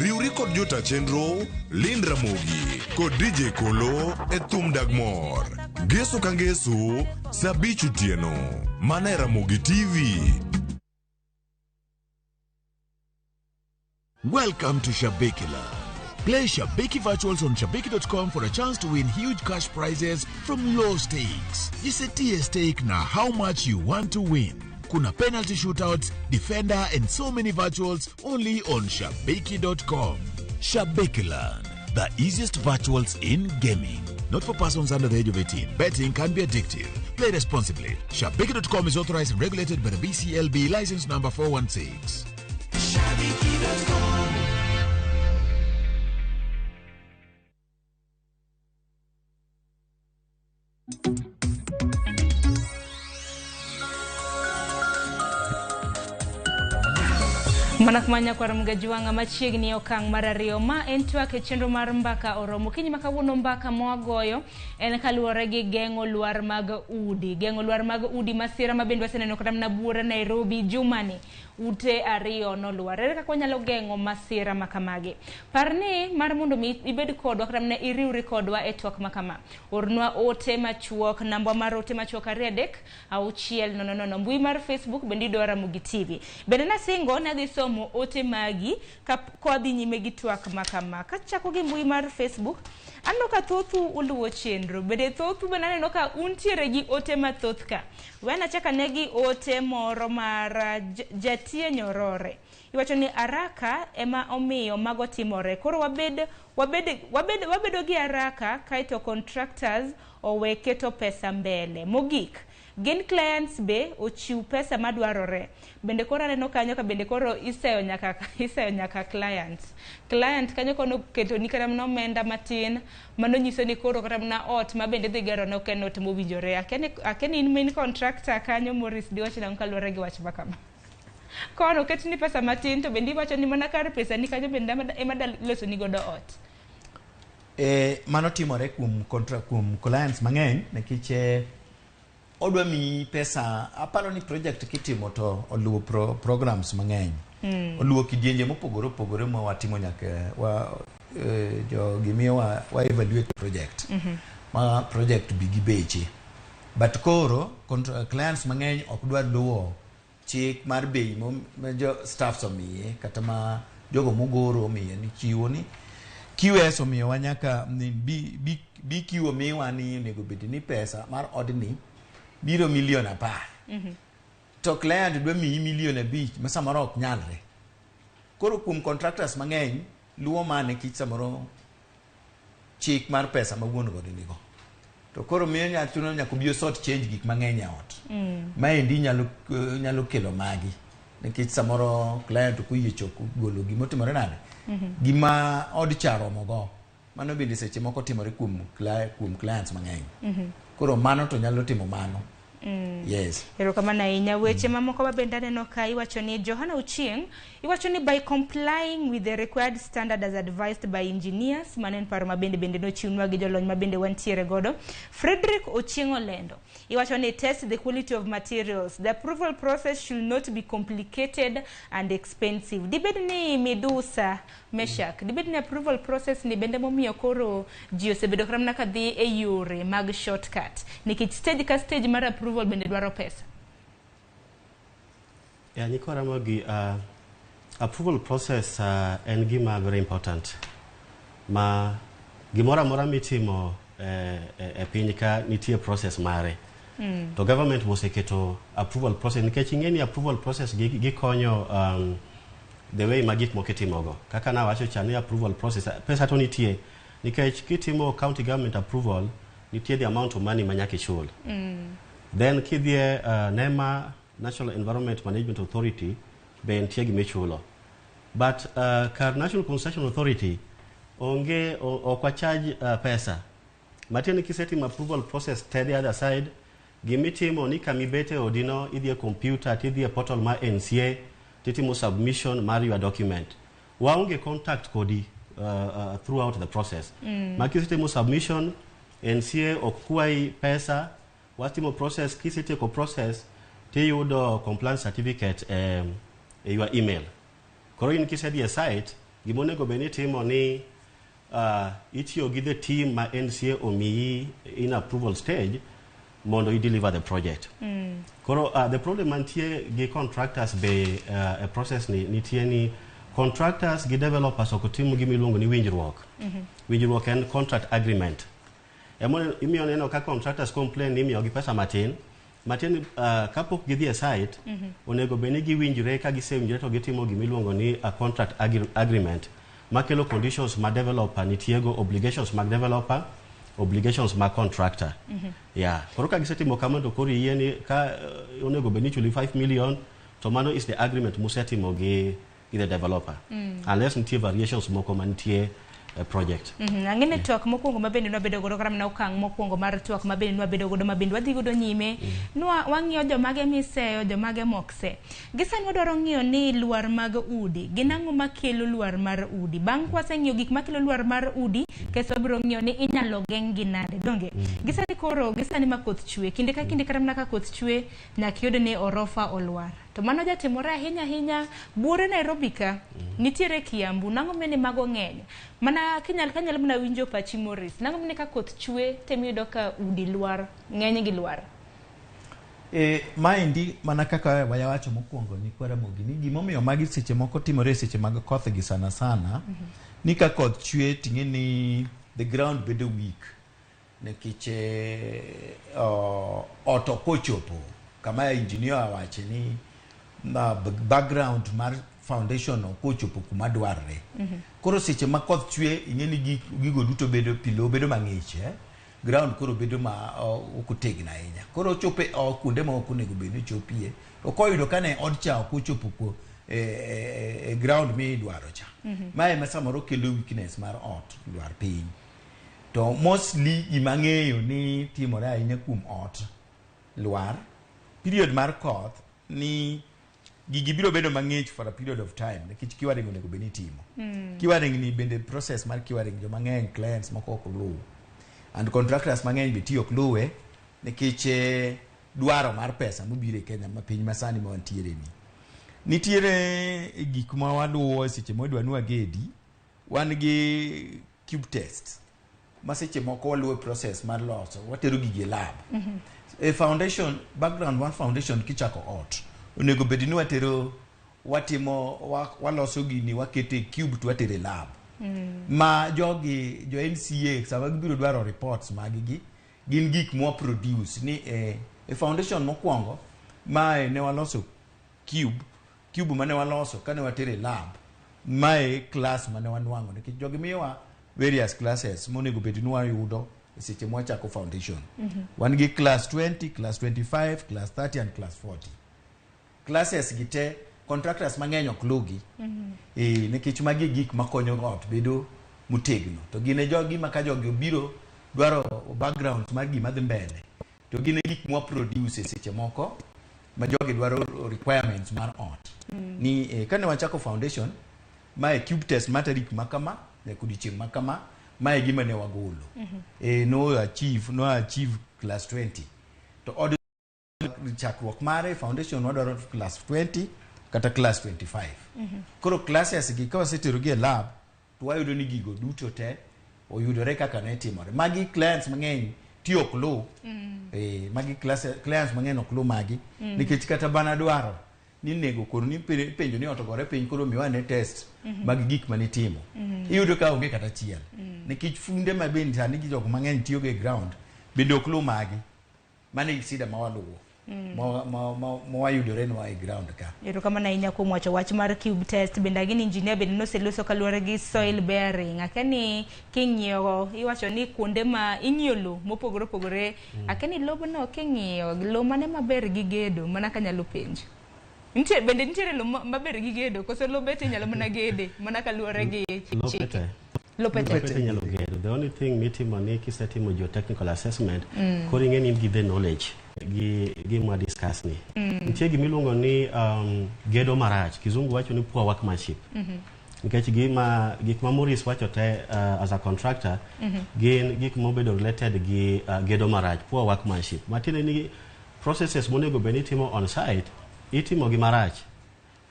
Riuri kod jota chenro, Lind Ramogi, kod DJ Kolo e thum Dagmor. Geso ka ngeso, sabichu tieno. Mana Ramogi TV. Welcome to Shabekila. Play Shabeki Virtuals on Shabeki.com for a chance to win huge cash prizes from low stakes. Jisetie stake na how much you want to win. Kuna penalty shootouts, defender and so many virtuals only on Shabeki.com. Shabekiland, the easiest virtuals in gaming. Not for persons under the age of 18. Betting can be addictive. Play responsibly. Shabeki.com is authorized and regulated by the BCLB license number 416. Shabeki.com. Manakmanya kwa Ramugajuanga machiegni okang marario ma entwake chenro mar mbaka oromo kinyi makawuono mbaka mwagoyo en kaluore gi gengo luar mag udi masira mabendwa seneno kata na buora Nairobi jumani ute ario no luar ere kako nyalo gengo masira makamage parni mar mondo mi ibed kodwa kata na iriuri kodwa e twak makama ornwa ote machuok namba mar ote machuok 3:600 mbui mar Facebook bendi do Ramogi TV bende na singo na dhi somo ote magi kodhi nyime gi twak makama kachako gi mbui mar Facebook ando ka thothu uluwo chenro bende thothu banane no ka untiere gi ote mathoth ka wena chaka negi ote moro mar jatie nyorore iwacho ni araka ema omiyo mago timore koro wabedo gi araka kaito contractors oweketo pesa mbele mogik gin clients be ochiw pesa madwarore. Bende koro aneno kanyo ka bende koro iseyo nyaka client kanyo kono keto ni kata mna omenda matin mano nyiso ni koro kata mna ot ma bende dhi gero no ken ot mowinjore. Akeni in main contractor kanyo Morris diwach na kalore gi wach makama. Kono ket ni pesa matin to bende iwacho ni mana kar pesa ni kanyo bende ema loso ni godo ot. Mano timore kuom clients mang'eny nikech odwa mi pesa. Aparo ni project kitimo to oluwo programs mang'eny. Oluwo kidienje mopogore opogore ma watimo nyaka jo gimiyo wa evaluate project. Ma project bigi beche. But koro clients mang'eny ok dwar luwo chik mar bei ma jo staff omiye kata ma jogo mogoro omiye ni chiwo ni QS omiyo wa nyaka bi kiwo miwa ni nego bedi ni pesa mar odni biro milion 10. To client dwa mi milion 5 ma samoro ok nyalre. Koro kuom contractors mang'eny luwo mane kich samoro chik mar pesa ma wuon go nigo. To koro miyo nyatuno nyaka biyo sort change gik mang'eny ot. Maendi nyalo kelo magi. Nikech samoro client kuyie choko golo gimo timore nade. Gima od charo mogo. Mano bende seche moko timore kuom clients mang'eny. Koro mano to nyalo timo mano. Yes. Erokamano ahinya. Weche mamoko mabende aneno ka iwacho ni Johana Ochieng iwacho ni by complying with the required standard as advised by engineers, manen paro mabende no chiwnwa gi jolony mabende wantiere godo. Frederick Ochieng olendo iwacho ni test the quality of materials. The approval process should not be complicated and expensive. Dibed ni Medusa Meshak, dibed ni approval process ni bende momiyo koro ji osebedo kramna kadhi e yore mag shortcut nikech stage ka stage mar approval bende dwaro pesa. Niko Ramogi, approval process en gima very important. Ma gimora mora mitimo e piny ka nitie process mare. To government moseketo approval process nikech ing'eni approval process gikonyo the way magik mokitimogo. Kaka na wacho chani approval process pesa to nitie nikech kitimo county government approval nitie the amount of money manyaki chul. Then kidhie NEMA, National Environment Management Authority be nitie gimichulo. But National Concession Authority onge okwa charge pesa. Matieni kisetimo approval process to the other side gimitimo ni kamibete odino idhie computer tidhie portal ma NCA titimo submission mar your document. Waonge contact kodi throughout the process. Makisetimo submission NCA okwai pesa watimo process kisetieko process tiyudo compliance certificate your email. Koro in kisedhie site gimonego beni timo ni itiyo gi the team ma NCA omiyi in approval stage mondo you deliver the project. Koro the problem mantie gi contractors be a process nitie ni contractors gi developers okotimo gimiluongo ni winjruok. Winjruok en contract agreement. Imiyo neno ka contractors complain ni imiyo gi pesa matin kapok gidhie site onego beni giwinjre ka gisewinjre to gitimo gimiluongo ni a contract agreement makelo conditions ma developer nitiego, obligations mag developer, obligations ma contractor. Koro ka gisetimo kamano koro yie ni ka onego beni chuli 5 million to mano is the agreement musetimo gi the developer. Unless nitie variations moko manitie project. Angene twak mokwongo mabende nwabedo godo kara mna okang' mokwongo mar twak mabende nwabedo godo mabende wadhi godo nyime wang'iyo jomage miseyo jomage mokse. Gisani wadwaro ng'iyo ni luar mag udi gin ang'o makelo luar mar udi. Bang' kwaseng'iyo gik makelo luar mar udi keso wabiro ng'iyo ni inyalo geng' gi nade donge. Gisani ma koth chwe kinde ka kinde kara mna ka koth chwe nyakiyudo ni orofa olwar. To mano jatimore ahinya buore Nairobi ka nitiere Kiambu nang'o mene mago ng'eny mana kanyalo mna winjo pachi Morris nang'o mene ka koth chwe temiyudo ka udi luar ng'eny gi luar. Maendi mana kaka wayawacho mokwongo ni kwa Ramogi ni gimomiyo magi seche moko timore seche mag koth gi sana ni ka koth chwe ting'e ni the ground bedo weak nikech oto kochopo kama engineer awache ni na background mar foundation okochopo kuma dwarre. Koro seche ma koth chwe ing'eni gigo duto bedo pilo bedo mang'ich ground koro bedo ma okutegna ahinya. Koro chope kuonde ma ok onego bed ni chopie. Okoyudo kane od cha ok ochopo ko ground mi idwaro cha. Mae ma samoro kelo weakness mar ot lwar piny. To mostly gima ng'eyo ni timore ahinya kuom ot lwar period mar koth ni gigi biro bedo mang'ich for a period of time nikech kiwaring onego bed ni timo. Kiwaring ni bende process mar kiwaring jo mang'eny clients moko ok luw and contractors mang'eny be tiyo ok luwe nikech dwaro mar pesa mobiro e Kenya ma piny masani ma wantiere ni. Nitiere gik ma waluwo seche modwa nwa gedi wan gi cube test ma seche moko waluwo process mar loso watero gigi lab. A foundation background one foundation kichako ot onego bed ni watimo waloso gini wakete cube to watere lab. Ma jogi jo NCA sama gibiro dwaro reports magigi gin gik mo produce ni a foundation mokwongo mae ne waloso cube mane waloso kane watere lab mae class mane wanwango nikech jogi miwa various classes monego bed ni wayudo seche mwachako foundation. Wan gi class 20, class 25, class 30 and class 40. Classes gite contractors mang'eny ok lugi nikech magi gik makonyo ot bedo mutegno. To gine jogi maka jogi obiro dwaro background mar gima dhi mbele to gine gik mwa produce seche moko ma jogi dwaro requirements mar ot. Ni kane wachako foundation mae cube test materik makama kodichieng' makama mae gima ne wagolo. No achieve class 20 to od chakruok mare foundation wadwaro class 20 kata class 25. Koro classes gi ka wasetero gi lab to wayudo ni gigo duto te oyudore kaka ne timore. Magi clients mang'eny tiyo ok luw. Magi clients mang'eny ok luw magi nikech kata bana dwaro ni nego koro ni penjo ni otogore piny koro miwane test magi gik mane timo. Iyudo ka onge kata chiel nikech funde ma bende sani gi jok mang'eny tiyo gi ground bende ok luw magi. Mane sida ma waluwo wayudore nwa e ground ka. Ero kama na inya kuom wacho wach mar cube test bende gin engineer bende noseloso kaluwore gi soil bearing. Akani king'iyo iwacho ni kuonde ma ing'iyo lo mopogore opogore akani lobono king'iyo lo mane maber gi gedo mana kanyalo penjo. Nitiere lo maber gi gedo koso lo bete nyalo mana gede mana kaluwore gi chike. Lopete nyalo gedo. The only thing mitimo ni kisetimo geotechnical assessment koro ing'e ni give the knowledge gi mwa discuss ni. Nitie gimiluongo ni gedo marach, kizungu wacho ni poor workmanship. Nikech gik ma Morris wacho te as a contractor gin gik mobedo related gi gedo marach, poor workmanship. Matiende ni processes monego bed ni itimo on site itimo gi marach.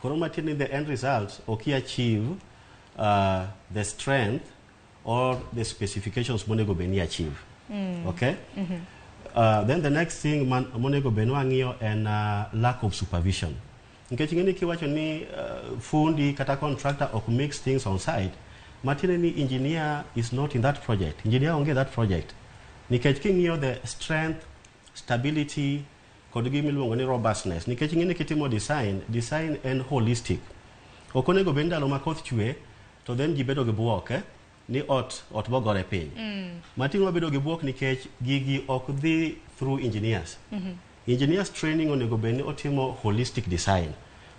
Koro matiende the end result ok achieve the strength or the specifications monego bed ni achieve. Okay? Then the next thing monego bed wang'iyo en lack of supervision. Nikech ng'eni kiwacho ni fundi kata contractor ok mix things on site, matiende ni engineer is not in that project. Engineer onge that project. Nikech king'iyo the strength, stability kod gimiluongo ni robustness. Nikech ng'eni kitimo design en holistic. Ok onego bed ndalo ma koth chwe to then ji bedo gi buok ni ot bogore piny. Matin wabedo gi buok nikech gigi ok dhi through engineers. Engineers training onego bed ni otimo holistic design.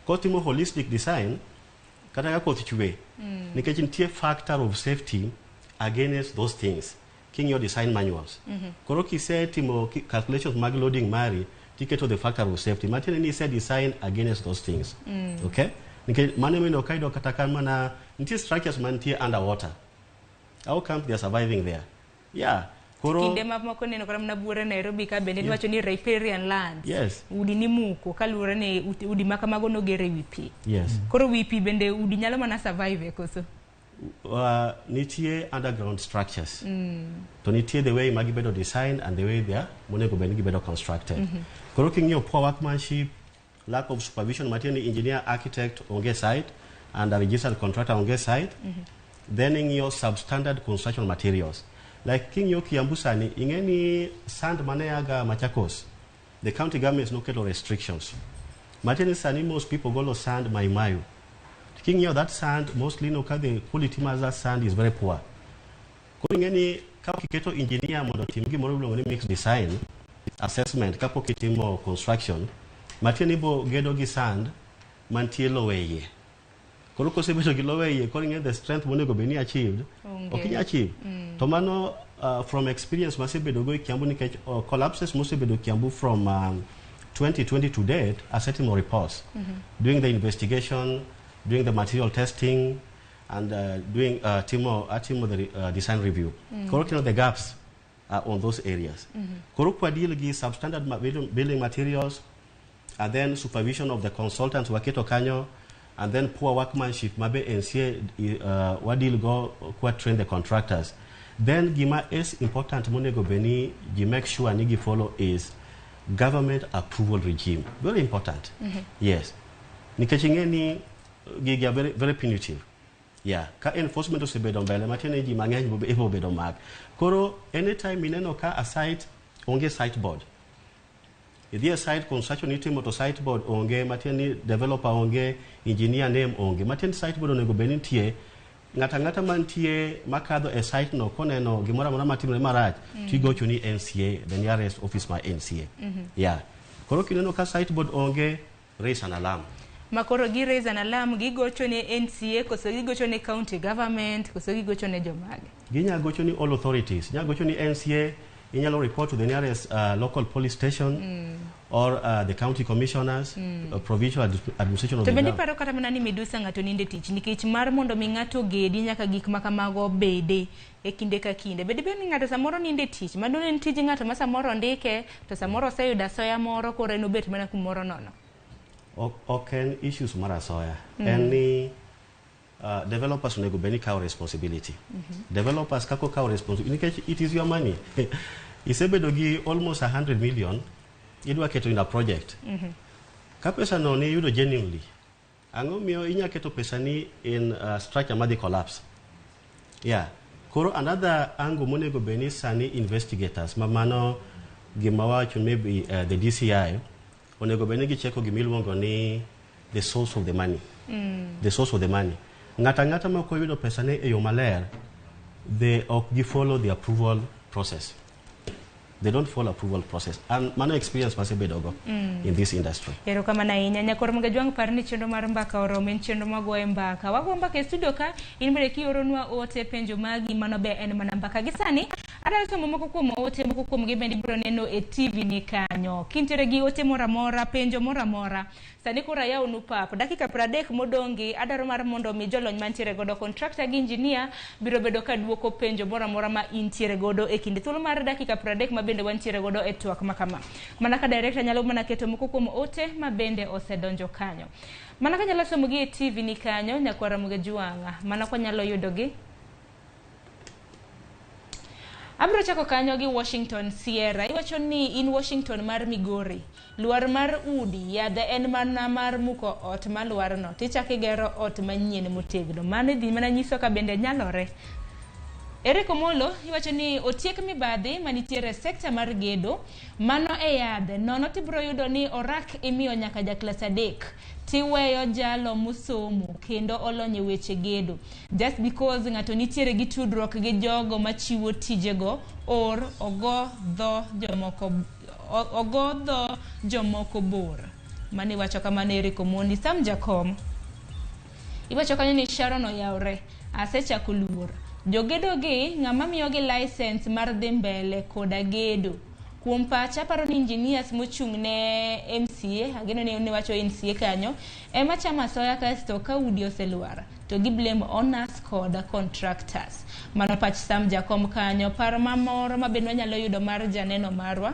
Kotimo holistic design kata ka koth chwe nikech nitie factor of safety against those things. King your design manuals. Koro kisetimo calculations mag loading mari tiketo the factor of safety. Matin ni se design against those things. Okay? Nikech mane meno kaido kata mana nitie structures mantie underwater. How come they are surviving there? Yeah. Koro kinde moko neno kora mna buore Nairobi ka bende wacho ni riparian lands. Yes. Udi ni muko kaluwore ni udi makamago no gere wi pi. Yes. Koro wi pi bende udi nyalo mana survive koso. Nitie underground structures. To nitie the way magi bedo designed and the way they are monego bed ni bedo constructed. Koro king'iyo poor workmanship, lack of supervision, matiende engineer, architect onge site and a registered contractor onge site. Then ing'iyo substandard construction materials. Like king'iyo Kiambu sani ing'eni sand mane yaga Machakos. The county governments no keto restrictions. Matiende sani most people go sand Maimayu. King'iyo that sand mostly no the quality of that sand is very poor. Koro ing'eni ka kiketo engineer mondo tim gimoro miluongo ni mix design assessment kapok itimo construction, matieni bo gedo gi sand mantie lowo iye. Koro kosebedo gi lowo iye, koro ing'e the strength monego be ni achieved, ok inya achieve. To mano from experience masebedo go Kiambu nikech collapses mosebedo Kiambu from 2020 to date are setting more reports, doing the investigation, doing the material testing, and doing the design review. Correcting the gaps on those areas. Korukwa deal gi substandard building materials, and then supervision of the consultants waketo kanyo, and then poor workmanship mabe NCA wadil go kwa train the contractors. Then gima is important monego beni gi make sure nigi follow is government approval regime. Very important. Yes. Nikechingeni ni gigi are very punitive. Yeah. Ka enforcement osebedo mbele matene ji mang'eny bo bedo mag. Koro anytime ineno ka a site onge site board. Idhi a site construction itimo to site board onge, matene developer onge, engineer name onge. Matene site board onego beni tie ngata mantie makadho e site no koneno gimora amora matimre marach tigocho ni NCA, the nearest office my NCA. Yeah. Koro kineno ka site board onge, raise an alarm. Makoro gi raise an alarm, gigocho ni NCA, koso gigocho ni county government, koso gigocho ni jomage. Ginya gocho ni all authorities. Nya gocho ni NCA, inyalo report to the nearest local police station or the county commissioners, provincial administration of the ground. To bende paro kata mana ni midusa ngato ninde tich nikech mar mondo mi ngato gedi nyaka gik makamago bede e kinde ka kinde. Bede be ngato samoro ninde tich, madone en tij ngato ma samoro ndike to samoro oseyudo asoya moro koro en obet mana kumoro nono. Okay, issues mara soya. Any developers onego beni kaw responsibility. Developers kako kaw responsibility. It is your money. Isebedo gi almost 100 million. Idwa keto in a project. Ka pesa no ni yudo genuinely. Ango miyo inya keto pesa ni in structure ma collapse. Yeah. Koro another angle monego beni sani investigators mamano gimawacho maybe the DCI onego beni gicheko gimiluongo ni the source of the money. The source of the money. Ngata ma ko yudo pesa ne e yo maler, they ok follow the approval process. They don't follow approval process. And mano experience masebedo go in this industry. Ero kama na inya nyakoro mga jwang parni chendo mar mbaka oromen chendo mago mbaka. Wago mbaka e studio ka inbere ki oronwa ote penjo magi mano be en mana mbaka gisani. Ada to moko kuom ote moko kuom gi bendi bro neno e TV ni kanyo. Kintere gi ote mora penjo mora. Sani kura ya unupap dakika 30 modongi adaro mar mondo mi jolony mantiere godo contractor gi engineer biro bedo ka duoko penjo mora ma intiere godo e kinde thuolo mar dakika 30 ma bende wantiere godo e twak makama. Mana ka director nyalo mana keto moko kuom ote ma bende osedonjo kanyo. Mana ka nyalo somo gi e TV ni kanyo nyakwara muge juanga. Mana kwa nyalo yudogi. Abro chako kanyo gi Washington Sierra. Iwacho ni in Washington mar Migori. Luar mar udi yadhe en mana mar muko ot maluar no. Tichaki gero ot manyien motegno. Mane dhi mana nyiso ka bende nyalore. Ere Komolo iwacho ni otiek mibadhi manitiere sekta mar gedo. Mano e yadhe. Nono tibro yudo ni orak imiyo nyaka jaklas 3. Tiweyo jalo musomo kendo olonye weche gedo. Just because ngato nitiere gi tudruok gi jogo machiwo tijego or ogodho jomoko bor. Mani wacho kamane Ere Komondi Sam Jakom. Iwacho kanyo ni Sharon oyawre asechako luor. Jogedo gi ng'ama miyo gi license mar dhi mbele koda gedo. Kuom pacha paro ni engineers mochung' ne MCA, ageno ne wacho NCA kanyo, ema chama soya kasto ka udi oseluar, to gi blame owners koda contractors. Mano pach Sam Jakom kanyo, paro mamoro mabendo nyalo yudo mar janeno marwa.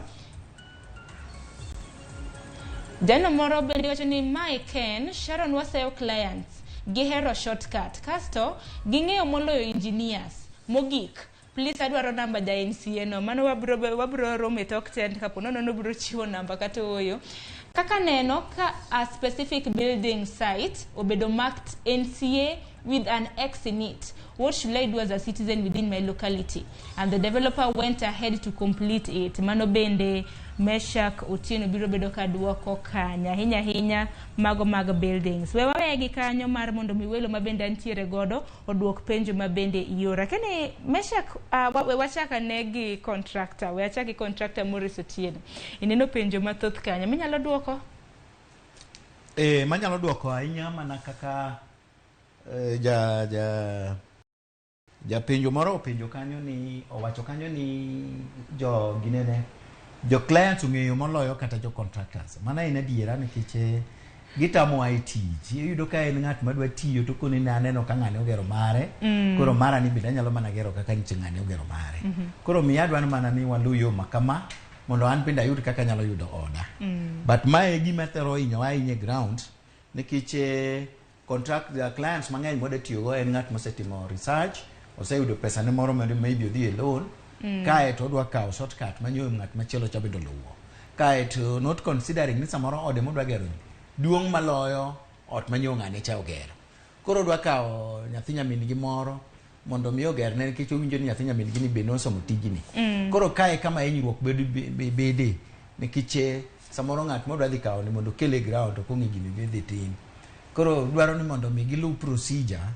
Janeno moro bende wacho ni my Ken, Sharon wasayo clients, gihero shortcut, kasto ging'eyo moloyo engineers, mogik. Please adwaro namba ja NCA no. Mano wabro rome talk tent kapo no bro chiwo namba kata oyo. Kaka neno ka a specific building site obedo marked NCA with an X in it. What should I do as a citizen within my locality? And the developer went ahead to complete it. Mano bende Meshak Otieno biro bedo ka duoko kanya hinya mago mag buildings. We wawegi kanyo mar mondo miwelo mabende antiere godo oduok penjo mabende iora. Kene Meshak we wachaka negi contractor. We achaki contractor Morris Otieno. Ineno penjo mathoth kanya. Minyalo duoko? Manyalo duoko ahinya mana kaka ja penjo moro penjo kanyo ni owacho kanyo ni jo clients ung'eyo moloyo kata jo contractors. Mana ina diera nikech gitamo IT. Iyudo ka en ng'at madwa tiyo to kone naneno ka ng'ane ogero mare. Koro mara ni benda nyalo mana gero kaka nche ng'ane ogero mare. Koro miya dwan mana ni waluyo makama mondo an penda yud kaka nyalo yudo order. But mae gima thero hinyo ahinya ground nikech clients mang'eny moda tiyogo en ng'at mosetimo research, oseyudo pesa ne moro maybe odhi e loan, kae to odwa kawo shortcut manyo ng'at machielo cha bendo luwo. Kae to not considering ni samoro ode modwa gero duong' maloyo ot manyo ng'ane cha ogero. Koro odwa kawo nyathi nyamin gi moro mondo mi oger ne nikech owinjo ni nyathi nyamin gi ni be nosomo tijni. Koro kae kama hinyruok bede nikech samoro ng'at modwa dhi kawo ni mondo kele ground to kong'e gini be dhi tim. Koro dwaro ni mondo mi gilu procedure